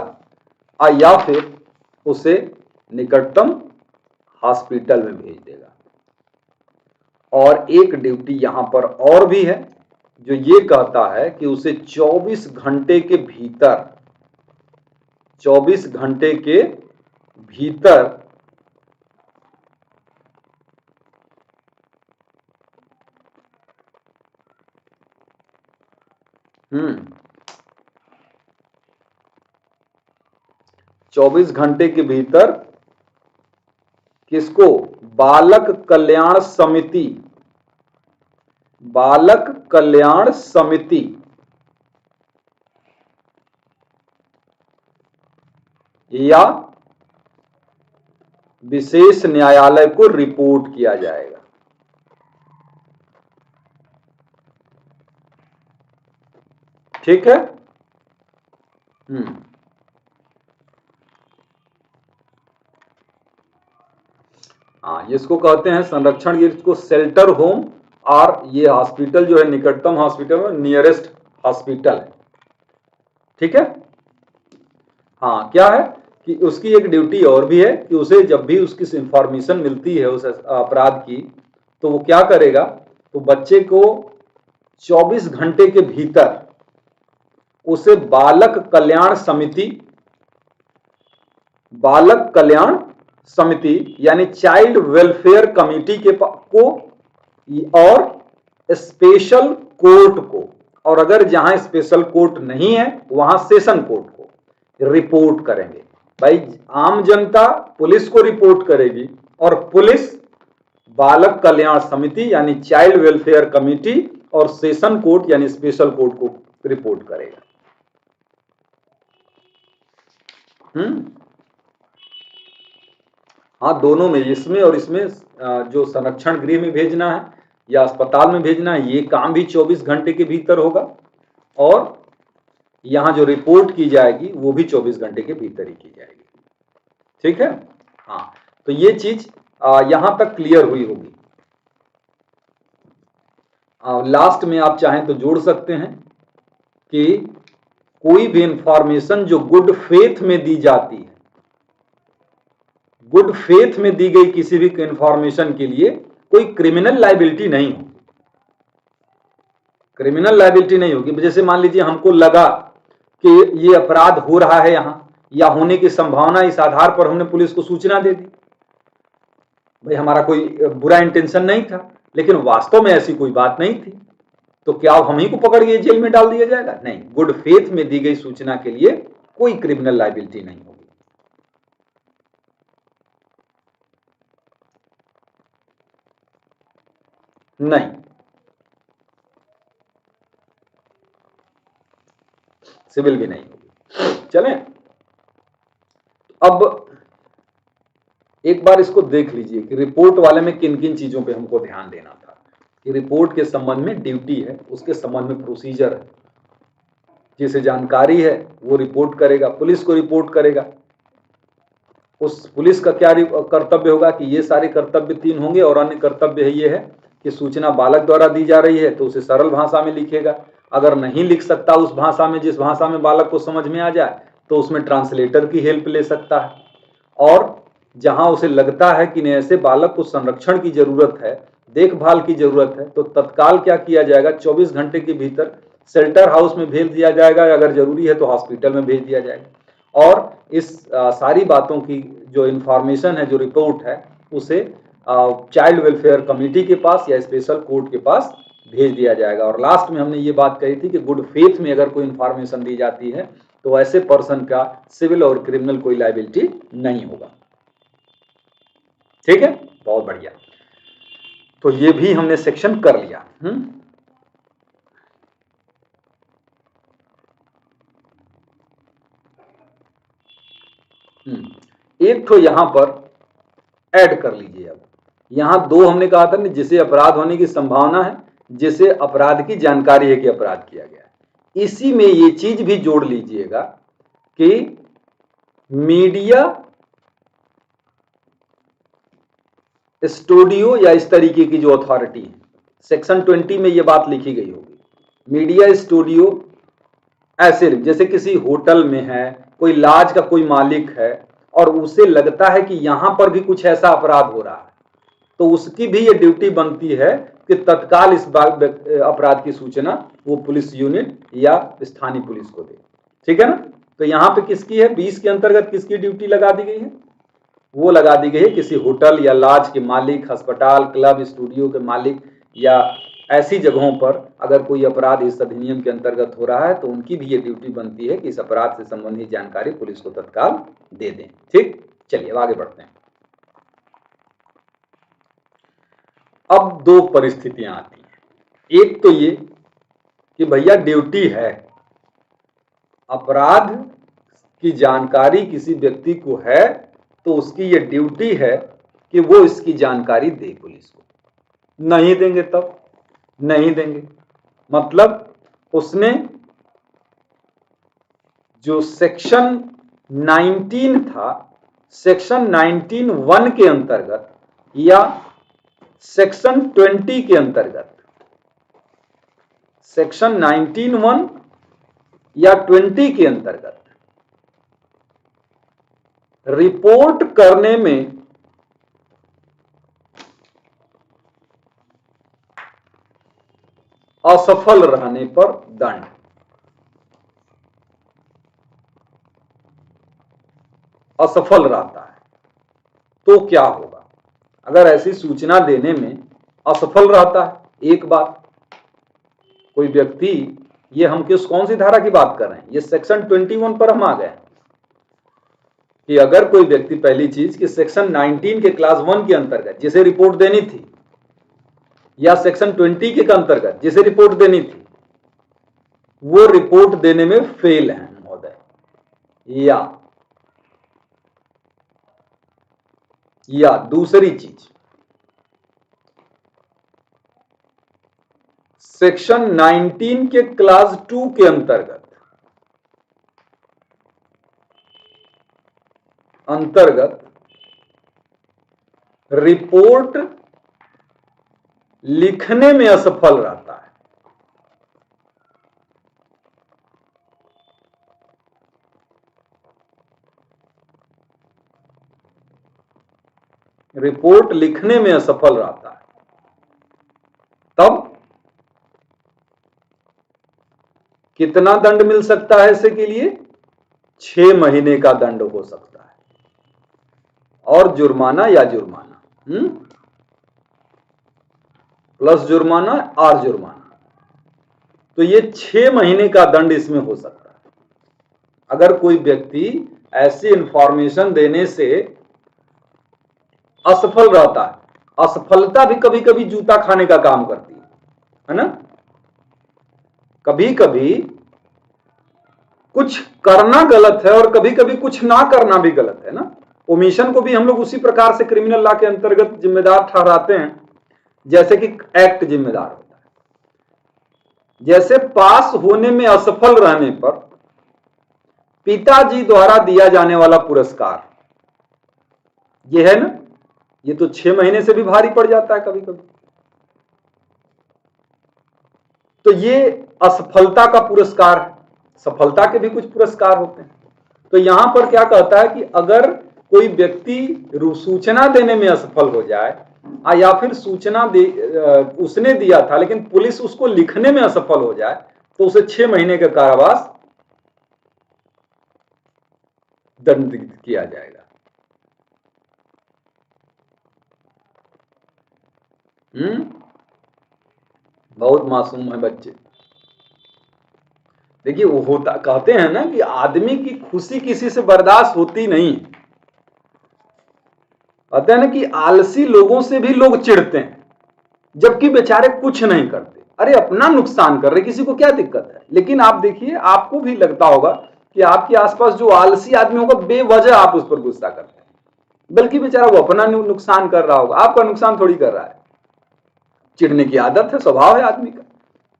या फिर उसे निकटतम हॉस्पिटल में भेज देगा। और एक ड्यूटी यहां पर और भी है जो ये कहता है कि उसे 24 घंटे के भीतर, 24 घंटे के भीतर हम्म 24 घंटे के भीतर किसको? बालक कल्याण समिति, बालक कल्याण समिति या विशेष न्यायालय को रिपोर्ट किया जाएगा। ठीक है। हाँ, इसको कहते हैं संरक्षण, इसको शेल्टर होम, और ये हॉस्पिटल जो है निकटतम हॉस्पिटल में नियरेस्ट हॉस्पिटल है। ठीक है। हाँ, क्या है कि उसकी एक ड्यूटी और भी है कि उसे जब भी उसकी इंफॉर्मेशन मिलती है उस अपराध की, तो वो क्या करेगा, तो बच्चे को 24 घंटे के भीतर उसे बालक कल्याण समिति, बालक कल्याण समिति यानी चाइल्ड वेलफेयर कमिटी के को, और स्पेशल कोर्ट को, और अगर जहां स्पेशल कोर्ट नहीं है वहां सेशन कोर्ट को रिपोर्ट करेंगे। भाई, आम जनता पुलिस को रिपोर्ट करेगी और पुलिस बालक कल्याण समिति यानी चाइल्ड वेलफेयर कमिटी और सेशन कोर्ट यानी स्पेशल कोर्ट को रिपोर्ट करेगा। हाँ, दोनों में, इसमें और इसमें, जो संरक्षण गृह में भेजना है या अस्पताल में भेजना है, ये काम भी 24 घंटे के भीतर होगा, और यहां जो रिपोर्ट की जाएगी वो भी 24 घंटे के भीतर ही की जाएगी। ठीक है। हाँ, तो ये चीज यहां तक क्लियर हुई होगी। लास्ट में आप चाहें तो जोड़ सकते हैं कि कोई भी इंफॉर्मेशन जो गुड फेथ में दी जाती है, गुड फेथ में दी गई किसी भी इंफॉर्मेशन के लिए कोई क्रिमिनल लायबिलिटी नहीं होगी, क्रिमिनल लायबिलिटी नहीं होगी। जैसे मान लीजिए हमको लगा कि ये अपराध हो रहा है यहां या होने की संभावना, इस आधार पर हमने पुलिस को सूचना दे दी। भाई हमारा कोई बुरा इंटेंशन नहीं था, लेकिन वास्तव में ऐसी कोई बात नहीं थी, तो क्या हम ही को पकड़ के जेल में डाल दिया जाएगा? नहीं, गुड फेथ में दी गई सूचना के लिए कोई क्रिमिनल लायबिलिटी नहीं होगी। नहीं, सिविल भी नहीं होगी। चलें, अब एक बार इसको देख लीजिए कि रिपोर्ट वाले में किन किन चीजों पे हमको ध्यान देना था। कि रिपोर्ट के संबंध में ड्यूटी है, उसके संबंध में प्रोसीजर है, जिसे जानकारी है वो रिपोर्ट करेगा, पुलिस को रिपोर्ट करेगा। उस पुलिस का क्या कर्तव्य होगा कि ये सारे कर्तव्य 3 होंगे, और अन्य कर्तव्य है ये है कि सूचना बालक द्वारा दी जा रही है तो उसे सरल भाषा में लिखेगा। अगर नहीं लिख सकता उस भाषा में जिस भाषा में बालक को समझ में आ जाए, तो उसमें ट्रांसलेटर की हेल्प ले सकता है। और जहां उसे लगता है कि ऐसे बालक को संरक्षण की जरूरत है, देखभाल की जरूरत है, तो तत्काल क्या किया जाएगा, 24 घंटे के भीतर शेल्टर हाउस में भेज दिया जाएगा, अगर जरूरी है तो हॉस्पिटल में भेज दिया जाएगा। और इस सारी बातों की जो इंफॉर्मेशन है, जो रिपोर्ट है, उसे चाइल्ड वेलफेयर कमेटी के पास या स्पेशल कोर्ट के पास भेज दिया जाएगा। और लास्ट में हमने ये बात कही थी कि गुड फेथ में अगर कोई इंफॉर्मेशन दी जाती है तो ऐसे पर्सन का सिविल और क्रिमिनल कोई लायबिलिटी नहीं होगा। ठीक है, बहुत बढ़िया। तो ये भी हमने सेक्शन कर लिया। एक तो यहां पर ऐड कर लीजिए। अब यहां 2 हमने कहा था ना, जिसे अपराध होने की संभावना है, जिसे अपराध की जानकारी है कि अपराध किया गया है। इसी में ये चीज भी जोड़ लीजिएगा कि मीडिया स्टूडियो या इस तरीके की जो अथॉरिटी है, सेक्शन 20 में ये बात लिखी गई होगी। मीडिया स्टूडियो ऐसे जैसे किसी होटल में है, कोई लॉज का कोई मालिक है और उसे लगता है कि यहां पर भी कुछ ऐसा अपराध हो रहा है, तो उसकी भी ये ड्यूटी बनती है कि तत्काल इस अपराध की सूचना वो पुलिस यूनिट या स्थानीय पुलिस को दे। ठीक है ना? तो यहां पे किसकी है, 20 के अंतर्गत किसकी ड्यूटी लगा दी गई है? वो लगा दी गई है किसी होटल या लॉज के मालिक, अस्पताल, क्लब, स्टूडियो के मालिक, या ऐसी जगहों पर अगर कोई अपराध इस अधिनियम के अंतर्गत हो रहा है तो उनकी भी ये ड्यूटी बनती है कि इस अपराध से संबंधित जानकारी पुलिस को तत्काल दे दें। ठीक, चलिए अब आगे बढ़ते हैं। अब 2 परिस्थितियां आती हैं। एक तो ये कि भैया ड्यूटी है, अपराध की जानकारी किसी व्यक्ति को है तो उसकी ये ड्यूटी है कि वो इसकी जानकारी दे पुलिस को। नहीं देंगे तब नहीं देंगे, मतलब उसने जो सेक्शन 19 था, सेक्शन 19(1) के अंतर्गत या सेक्शन 20 के अंतर्गत, सेक्शन 19(1) या 20 के अंतर्गत रिपोर्ट करने में असफल रहने पर दंड। असफल रहता है तो क्या होगा? अगर ऐसी सूचना देने में असफल रहता है, एक बात, कोई व्यक्ति, ये हम कौन सी धारा की बात कर रहे हैं, ये सेक्शन 21 पर हम आ गए कि अगर कोई व्यक्ति, पहली चीज कि सेक्शन 19 के क्लास 1 के अंतर्गत जिसे रिपोर्ट देनी थी, या सेक्शन 20 के अंतर्गत जिसे रिपोर्ट देनी थी, वो रिपोर्ट देने में फेल है महोदय, या दूसरी चीज, सेक्शन 19 के क्लास 2 के अंतर्गत रिपोर्ट लिखने में असफल रहता है, रिपोर्ट लिखने में असफल रहता है, तब कितना दंड मिल सकता है? ऐसे के लिए 6 महीने का दंड हो सकता है, और जुर्माना या जुर्माना, प्लस जुर्माना और जुर्माना, तो ये 6 महीने का दंड इसमें हो सकता है। अगर कोई व्यक्ति ऐसी इंफॉर्मेशन देने से असफल रहता है, असफलता भी कभी कभी जूता खाने का काम करती है ना। कभी कभी कुछ करना गलत है और कभी कभी कुछ ना करना भी गलत है ना। ओमिशन को भी हम लोग उसी प्रकार से क्रिमिनल लॉ के अंतर्गत जिम्मेदार ठहराते हैं, जैसे कि एक्ट जिम्मेदार होता है। जैसे पास होने में असफल रहने पर पिताजी द्वारा दिया जाने वाला पुरस्कार, यह है ना, ये तो 6 महीने से भी भारी पड़ जाता है कभी कभी। तो ये असफलता का पुरस्कार है, सफलता के भी कुछ पुरस्कार होते हैं। तो यहां पर क्या कहता है कि अगर कोई व्यक्ति सूचना देने में असफल हो जाए, या फिर सूचना उसने दिया था लेकिन पुलिस उसको लिखने में असफल हो जाए, तो उसे 6 महीने का कारावास दंडित किया जाएगा। बहुत मासूम है बच्चे। देखिए, वो होता, कहते हैं ना कि आदमी की खुशी किसी से बर्दाश्त होती नहीं। कहते हैं ना कि आलसी लोगों से भी लोग चिढ़ते हैं, जबकि बेचारे कुछ नहीं करते। अरे अपना नुकसान कर रहे, किसी को क्या दिक्कत है। लेकिन आप देखिए, आपको भी लगता होगा कि आपके आसपास जो आलसी आदमी होगा, बेवजह आप उस पर गुस्सा करते हैं, बल्कि बेचारा वो अपना नुकसान कर रहा होगा, आपका नुकसान थोड़ी कर रहा है। चिढ़ने की आदत है, स्वभाव है आदमी का।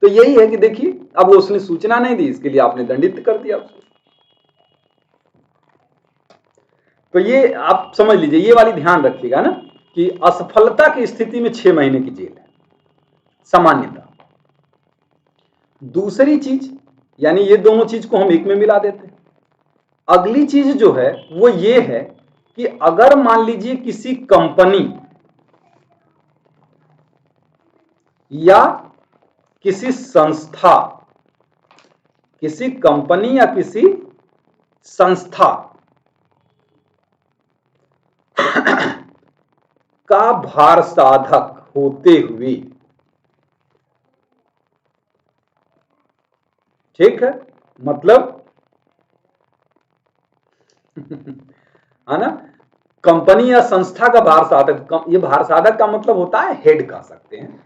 तो यही है कि देखिए, अब वो उसने सूचना नहीं दी, इसके लिए आपने दंडित कर दिया उसको। तो ये आप समझ लीजिए, ये वाली ध्यान रखिएगा ना कि असफलता की स्थिति में 6 महीने की जेल है सामान्यतः। दूसरी चीज, यानी ये दोनों चीज को हम एक में मिला देते हैं। अगली चीज जो है वो ये है कि अगर मान लीजिए किसी कंपनी या किसी संस्था, किसी कंपनी या किसी संस्था का भार साधक होते हुए, ठीक है, मतलब है ना, कंपनी या संस्था का भार साधक, ये भार साधक का मतलब होता है हेड कह सकते हैं।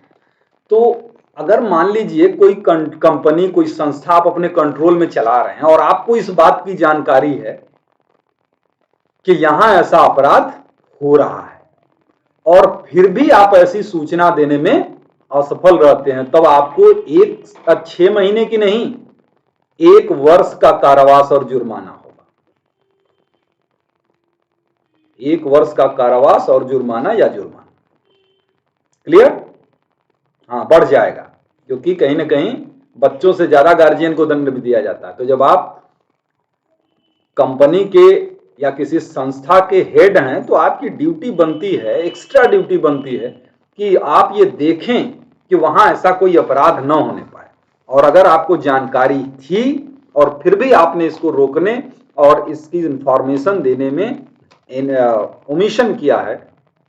तो अगर मान लीजिए कोई कंपनी, कोई संस्था आप अपने कंट्रोल में चला रहे हैं और आपको इस बात की जानकारी है कि यहां ऐसा अपराध हो रहा है, और फिर भी आप ऐसी सूचना देने में असफल रहते हैं, तब आपको 6 महीने की नहीं, 1 वर्ष का कारावास और जुर्माना होगा। 1 वर्ष का कारावास और जुर्माना या जुर्माना। क्लियर? हाँ, बढ़ जाएगा, क्योंकि कहीं ना कहीं बच्चों से ज्यादा गार्जियन को दंड भी दिया जाता है। तो जब आप कंपनी के या किसी संस्था के हेड हैं, तो आपकी ड्यूटी बनती है, एक्स्ट्रा ड्यूटी बनती है कि आप ये देखें कि वहां ऐसा कोई अपराध न होने पाए। और अगर आपको जानकारी थी और फिर भी आपने इसको रोकने और इसकी इंफॉर्मेशन देने में ओमिशन किया है,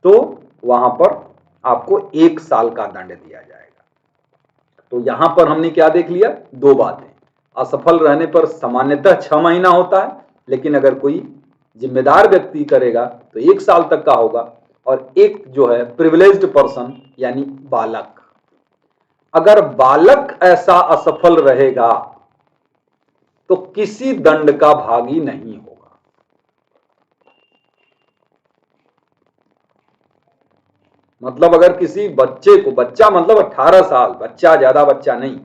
तो वहां पर आपको 1 साल का दंड दिया जाएगा। तो यहां पर हमने क्या देख लिया? 2 बातें। असफल रहने पर सामान्यतः 6 महीना होता है, लेकिन अगर कोई जिम्मेदार व्यक्ति करेगा तो 1 साल तक का होगा। और एक जो है प्रिविलेज्ड पर्सन, यानी बालक, अगर बालक ऐसा असफल रहेगा तो किसी दंड का भागी नहीं होगा। मतलब अगर किसी बच्चे को, बच्चा मतलब 18 साल, बच्चा ज्यादा बच्चा नहीं,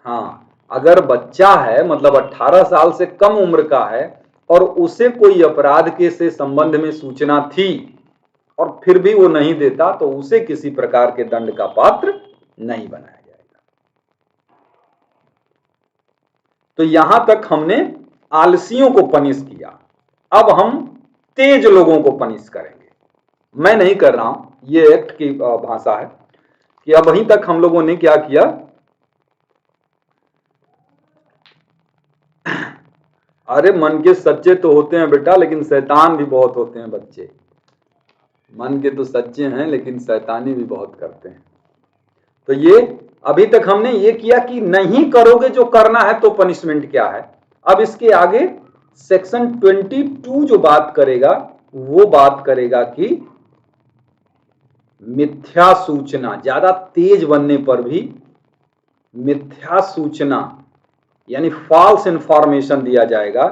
हाँ, अगर बच्चा है मतलब 18 साल से कम उम्र का है और उसे कोई अपराध के से संबंध में सूचना थी और फिर भी वो नहीं देता, तो उसे किसी प्रकार के दंड का पात्र नहीं बनाया जाएगा। तो यहां तक हमने आलसियों को पनिश किया। अब हम तेज लोगों को पनिश करेंगे। मैं नहीं कर रहा हूं, ये एक्ट की भाषा है कि अब वहीं तक हम लोगों ने क्या किया, अरे मन के सच्चे तो होते हैं बेटा, लेकिन शैतान भी बहुत होते हैं बच्चे। मन के तो सच्चे हैं लेकिन शैतानी भी बहुत करते हैं। तो ये अभी तक हमने ये किया कि नहीं करोगे जो करना है तो पनिशमेंट क्या है। अब इसके आगे सेक्शन 22 जो बात करेगा वो बात करेगा कि मिथ्या सूचना, ज्यादा तेज बनने पर भी मिथ्या सूचना यानी फॉल्स इंफॉर्मेशन दिया जाएगा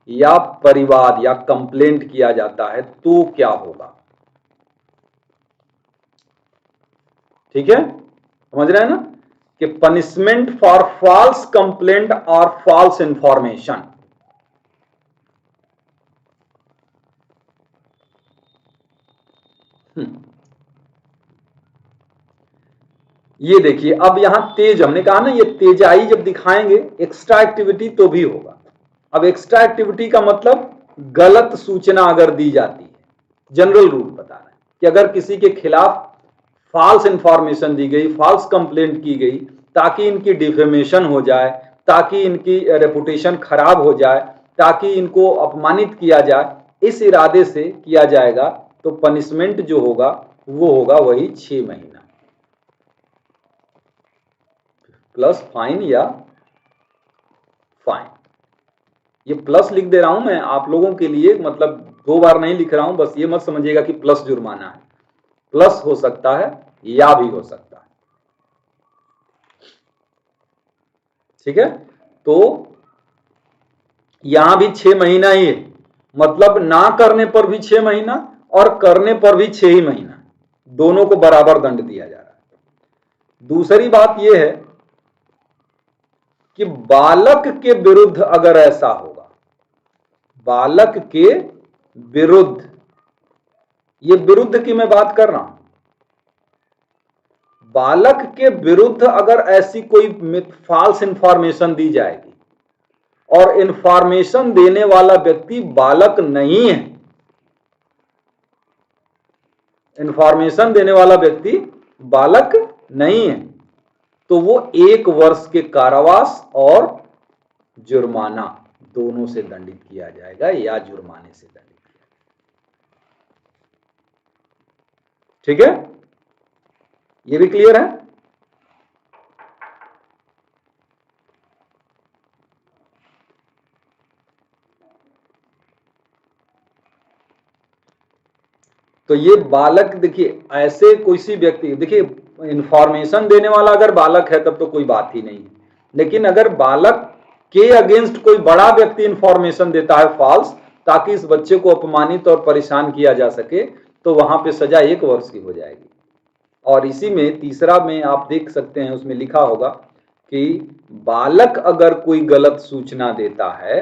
या परिवाद या कंप्लेंट किया जाता है तो क्या होगा। ठीक है, समझ रहे हैं ना कि पनिशमेंट फॉर फॉल्स कंप्लेंट और फॉल्स इंफॉर्मेशन। ये देखिए, अब यहां तेज, हमने कहा ना ये तेजाई जब दिखाएंगे एक्स्ट्रा एक्टिविटी तो भी होगा। अब एक्स्ट्रा एक्टिविटी का मतलब गलत सूचना अगर दी जाती है, जनरल रूल बता रहे हैं कि अगर किसी के खिलाफ फॉल्स इंफॉर्मेशन दी गई, फॉल्स कंप्लेंट की गई ताकि इनकी डिफेमेशन हो जाए, ताकि इनकी रेपुटेशन खराब हो जाए, ताकि इनको अपमानित किया जाए, इस इरादे से किया जाएगा तो पनिशमेंट जो होगा वो होगा वही 6 महीना प्लस फाइन या फाइन। ये प्लस लिख दे रहा हूं मैं आप लोगों के लिए, मतलब 2 बार नहीं लिख रहा हूं, बस ये मत समझिएगा कि प्लस जुर्माना है, प्लस हो सकता है या भी हो सकता है। ठीक है, तो यहां भी 6 महीना ही है, मतलब ना करने पर भी 6 महीना और करने पर भी 6 ही महीना, दोनों को बराबर दंड दिया जा रहा है। दूसरी बात यह है कि बालक के विरुद्ध अगर ऐसा होगा, बालक के विरुद्ध, ये विरुद्ध की मैं बात कर रहा हूं, बालक के विरुद्ध अगर ऐसी कोई फॉल्स इंफॉर्मेशन दी जाएगी और इंफॉर्मेशन देने वाला व्यक्ति बालक नहीं है, इंफॉर्मेशन देने वाला व्यक्ति बालक नहीं है, तो वो 1 वर्ष के कारावास और जुर्माना दोनों से दंडित किया जाएगा या जुर्माने से दंडित किया। ठीक है, ये भी क्लियर है। तो ये बालक, देखिए ऐसे कोई सी व्यक्ति, देखिए इंफॉर्मेशन देने वाला अगर बालक है तब तो कोई बात ही नहीं है, लेकिन अगर बालक के अगेंस्ट कोई बड़ा व्यक्ति इंफॉर्मेशन देता है फॉल्स ताकि इस बच्चे को अपमानित और परेशान किया जा सके, तो वहां पे सजा 1 वर्ष की हो जाएगी। और इसी में तीसरा में आप देख सकते हैं, उसमें लिखा होगा कि बालक अगर कोई गलत सूचना देता है,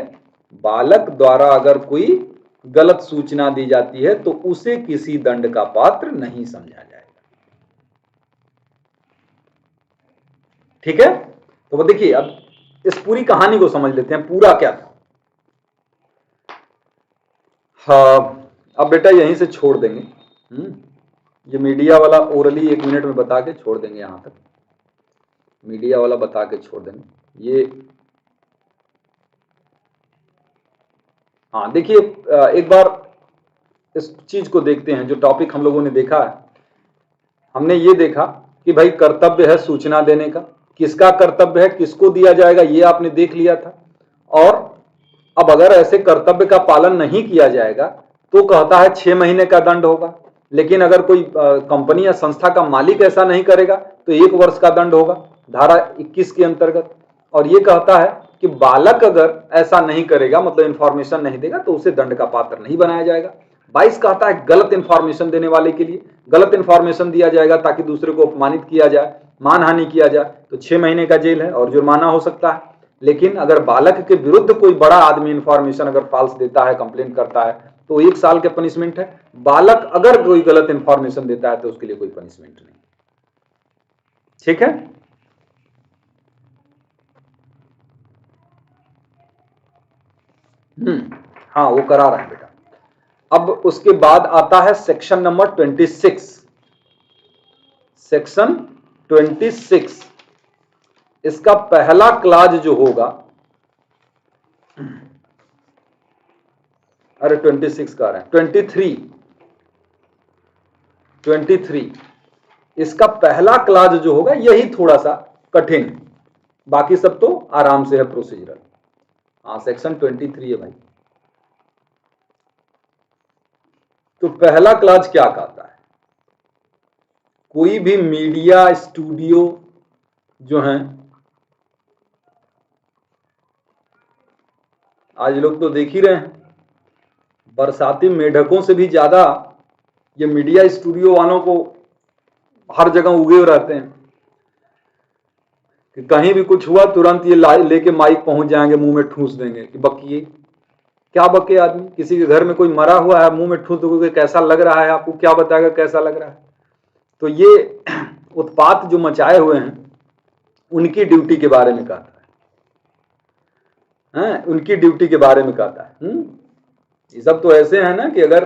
बालक द्वारा अगर कोई गलत सूचना दी जाती है तो उसे किसी दंड का पात्र नहीं समझा जाएगा। ठीक है, तो वो देखिए अब इस पूरी कहानी को समझ लेते हैं, पूरा क्या था। हाँ, अब बेटा यहीं से छोड़ देंगे। ये मीडिया वाला ओरली 1 मिनट में बता के छोड़ देंगे, यहां तक मीडिया वाला बता के छोड़ देंगे ये। हाँ देखिए, एक बार इस चीज को देखते हैं, जो टॉपिक हम लोगों ने देखा है, हमने ये देखा कि भाई कर्तव्य है सूचना देने का, किसका कर्तव्य है, किसको दिया जाएगा, ये आपने देख लिया था। और अब अगर ऐसे कर्तव्य का पालन नहीं किया जाएगा तो कहता है 6 महीने का दंड होगा, लेकिन अगर कोई कंपनी या संस्था का मालिक ऐसा नहीं करेगा तो 1 वर्ष का दंड होगा, धारा 21 के अंतर्गत। और ये कहता है कि बालक अगर ऐसा नहीं करेगा, मतलब इंफॉर्मेशन नहीं देगा, तो उसे दंड का पात्र नहीं बनाया जाएगा। 22 कहता है गलत इंफॉर्मेशन देने वाले के लिए, गलत इंफॉर्मेशन दिया जाएगा ताकि दूसरे को अपमानित किया जाए, मानहानि किया जाए, तो 6 महीने का जेल है और जुर्माना हो सकता है। लेकिन अगर बालक के विरुद्ध कोई बड़ा आदमी इंफॉर्मेशन अगर फॉल्स देता है, कंप्लेंट करता है, तो 1 साल के पनिशमेंट है। बालक अगर कोई गलत इंफॉर्मेशन देता है तो उसके लिए कोई पनिशमेंट नहीं। ठीक है, हाँ वो करा रहा है बेटा। अब उसके बाद आता है सेक्शन नंबर 26। सेक्शन 26, इसका पहला क्लाज जो होगा, अरे 26 का रहा है, 23, इसका पहला क्लाज जो होगा यही थोड़ा सा कठिन है, बाकी सब तो आराम से है प्रोसीजरल। हाँ, सेक्शन 23 है भाई। तो पहला क्लाज क्या कहता है, कोई भी मीडिया स्टूडियो जो हैं, आज लोग तो देख ही रहे हैं, बरसाती मेढकों से भी ज्यादा ये मीडिया स्टूडियो वालों को हर जगह उगे रहते हैं कि कहीं भी कुछ हुआ तुरंत ये लेके माइक पहुंच जाएंगे, मुंह में ठूस देंगे कि बकिए। क्या बके आदमी, किसी के घर में कोई मरा हुआ है, मुंह में ठूस दोगे कैसा लग रहा है, आपको क्या बताएगा कैसा लग रहा है। तो ये उत्पात जो मचाए हुए हैं उनकी ड्यूटी के बारे में कहता है, उनकी ड्यूटी के बारे में कहता है। ये सब तो ऐसे है ना कि अगर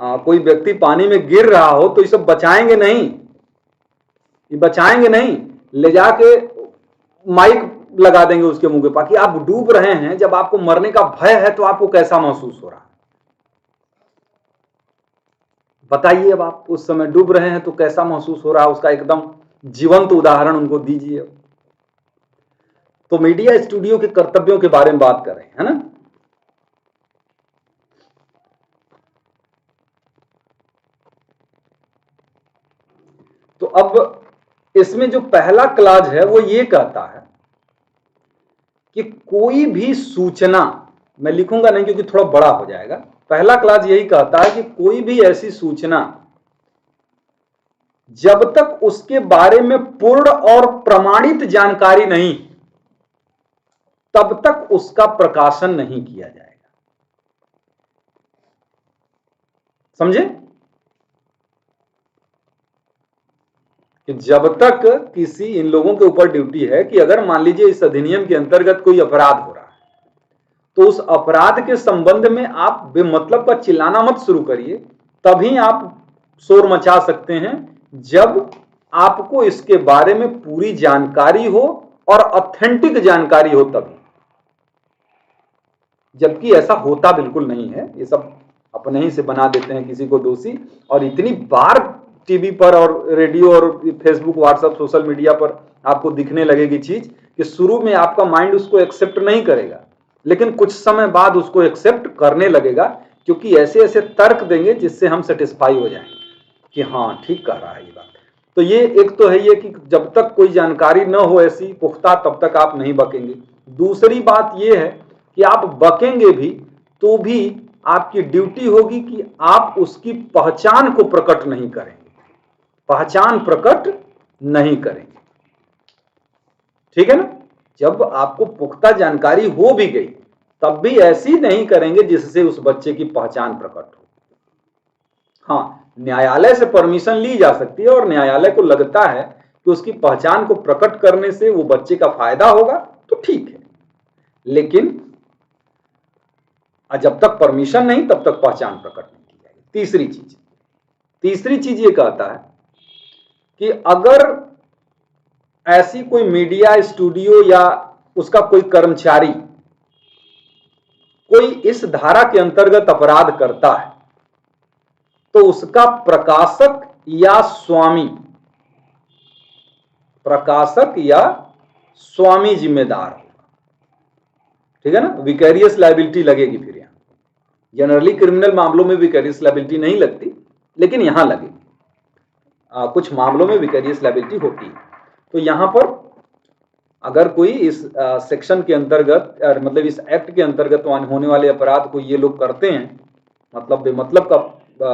कोई व्यक्ति पानी में गिर रहा हो तो ये सब बचाएंगे नहीं, ये बचाएंगे नहीं, ले जाके माइक लगा देंगे उसके मुंह पे। बाकी आप डूब रहे हैं, जब आपको मरने का भय है तो आपको कैसा महसूस हो रहा है बताइए। अब आप उस समय डूब रहे हैं तो कैसा महसूस हो रहा है, उसका एकदम जीवंत उदाहरण उनको दीजिए। तो मीडिया स्टूडियो के कर्तव्यों के बारे में बात कर रहे हैं, है ना। तो अब इसमें जो पहला क्लाज है वो ये कहता है कि कोई भी सूचना, मैं लिखूंगा नहीं क्योंकि थोड़ा बड़ा हो जाएगा, पहला क्लाज यही कहता है कि कोई भी ऐसी सूचना जब तक उसके बारे में पूर्ण और प्रमाणित जानकारी नहीं तब तक उसका प्रकाशन नहीं किया जाएगा। समझे कि जब तक किसी, इन लोगों के ऊपर ड्यूटी है कि अगर मान लीजिए इस अधिनियम के अंतर्गत कोई अपराध हो रहा है तो उस अपराध के संबंध में आप बेमतलब का चिल्लाना मत शुरू करिए, तभी आप शोर मचा सकते हैं जब आपको इसके बारे में पूरी जानकारी हो और ऑथेंटिक जानकारी हो तभी। जबकि ऐसा होता बिल्कुल नहीं है, ये सब अपने ही से बना देते हैं किसी को दोषी। और इतनी बार टीवी पर और रेडियो और फेसबुक व्हाट्सएप सोशल मीडिया पर आपको दिखने लगेगी चीज कि शुरू में आपका माइंड उसको एक्सेप्ट नहीं करेगा, लेकिन कुछ समय बाद उसको एक्सेप्ट करने लगेगा, क्योंकि ऐसे ऐसे तर्क देंगे जिससे हम सेटिस्फाई हो जाएंगे कि हाँ ठीक कह रहा है ये बात। तो ये एक तो है ये कि जब तक कोई जानकारी न हो ऐसी पुख्ता तब तक आप नहीं बकेंगे। दूसरी बात ये है कि आप बकेंगे भी तो भी आपकी ड्यूटी होगी कि आप उसकी पहचान को प्रकट नहीं करेंगे, पहचान प्रकट नहीं करेंगे, ठीक है ना। जब आपको पुख्ता जानकारी हो भी गई तब भी ऐसी नहीं करेंगे जिससे उस बच्चे की पहचान प्रकट हो। हाँ, न्यायालय से परमिशन ली जा सकती है और न्यायालय को लगता है कि उसकी पहचान को प्रकट करने से वो बच्चे का फायदा होगा तो ठीक है, लेकिन जब तक परमिशन नहीं तब तक पहचान प्रकट नहीं की जाएगी। तीसरी चीज ये कहता है कि अगर ऐसी कोई मीडिया स्टूडियो या उसका कोई कर्मचारी कोई इस धारा के अंतर्गत अपराध करता है तो उसका प्रकाशक या स्वामी जिम्मेदार होगा, ठीक है ना। विकैरियस लायबिलिटी लगेगी फिर यहां। जनरली क्रिमिनल मामलों में विकैरियस लायबिलिटी नहीं लगती, लेकिन यहां लगेगी। कुछ मामलों में विकैरियस लायबिलिटी होती है। तो यहां पर अगर कोई इस सेक्शन के अंतर्गत मतलब इस एक्ट के अंतर्गत होने वाले अपराध को ये लोग करते हैं, मतलब बेमतलब का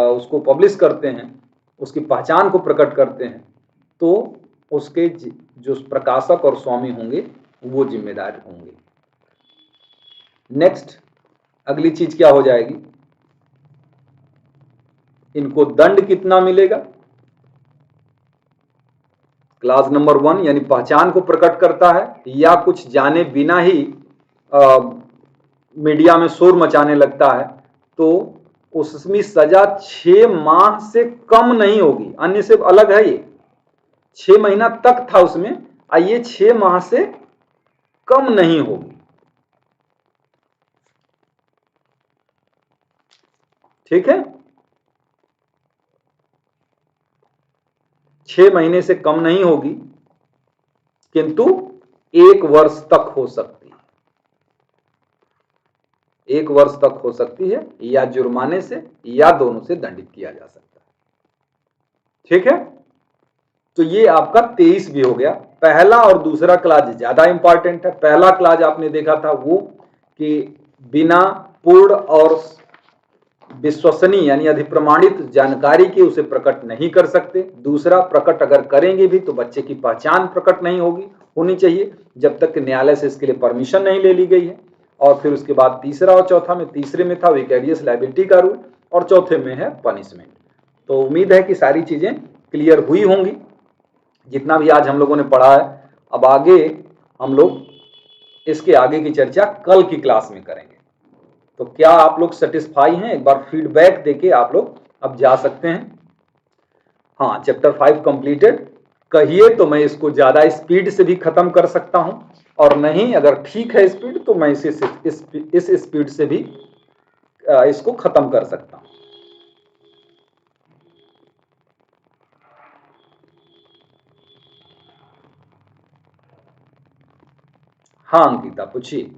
उसको पब्लिश करते हैं, उसकी पहचान को प्रकट करते हैं, तो उसके जो प्रकाशक और स्वामी होंगे वो जिम्मेदार होंगे। नेक्स्ट अगली चीज क्या हो जाएगी, इनको दंड कितना मिलेगा। क्लास नंबर 1 यानी पहचान को प्रकट करता है या कुछ जाने बिना ही मीडिया में शोर मचाने लगता है तो उसमें सजा 6 माह से कम नहीं होगी, अन्य से अलग है ये। 6 महीना तक था उसमें, ये 6 माह से कम नहीं होगी। ठीक है, 6 महीने से कम नहीं होगी, किंतु 1 वर्ष तक हो सकती है। 1 वर्ष तक हो सकती है, या जुर्माने से या दोनों से दंडित किया जा सकता है। ठीक है, तो ये आपका 23 भी हो गया। पहला और दूसरा क्लास ज्यादा इंपॉर्टेंट है। पहला क्लास आपने देखा था वो कि बिना पूर्ण और विश्वसनीय यानी अधिप्रमाणित जानकारी के उसे प्रकट नहीं कर सकते। दूसरा, प्रकट अगर करेंगे भी तो बच्चे की पहचान प्रकट नहीं होनी चाहिए जब तक कि न्यायालय से इसके लिए परमिशन नहीं ले ली गई है। और फिर उसके बाद तीसरा और चौथा में, तीसरे में था विकैरियस लायबिलिटी का रूल और चौथे में है पनिशमेंट। तो उम्मीद है कि सारी चीजें क्लियर हुई होंगी जितना भी आज हम लोगों ने पढ़ा है। अब आगे हम लोग इसके आगे की चर्चा कल की क्लास में करेंगे। तो क्या आप लोग सेटिस्फाई हैं? एक बार फीडबैक देके आप लोग अब जा सकते हैं। हाँ, चैप्टर 5 कंप्लीटेड। कहिए तो मैं इसको ज्यादा स्पीड से भी खत्म कर सकता हूं, और नहीं अगर ठीक है स्पीड तो मैं इस स्पीड से भी इसको खत्म कर सकता हूं। हाँ अंकिता, पूछिए।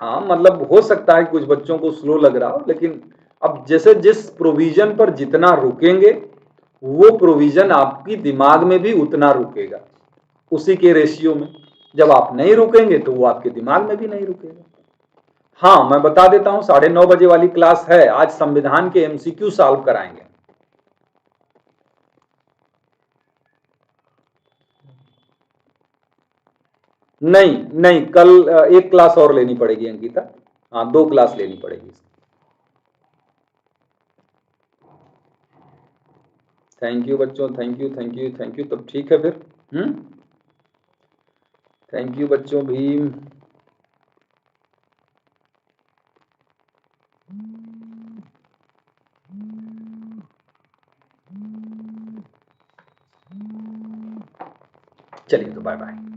हाँ, मतलब हो सकता है कुछ बच्चों को स्लो लग रहा हो, लेकिन अब जैसे जिस प्रोविजन पर जितना रुकेंगे वो प्रोविजन आपकी दिमाग में भी उतना रुकेगा, उसी के रेशियो में। जब आप नहीं रुकेंगे तो वो आपके दिमाग में भी नहीं रुकेगा। हाँ, मैं बता देता हूं, 9:30 बजे वाली क्लास है। आज संविधान के एमसीक्यू सॉल्व कराएंगे। नहीं नहीं, कल एक क्लास और लेनी पड़ेगी अंकिता। हाँ, 2 क्लास लेनी पड़ेगी। थैंक यू बच्चों, thank you thank you thank you. तब ठीक है फिर। थैंक यू बच्चों, भीम। चलिए, तो बाय बाय।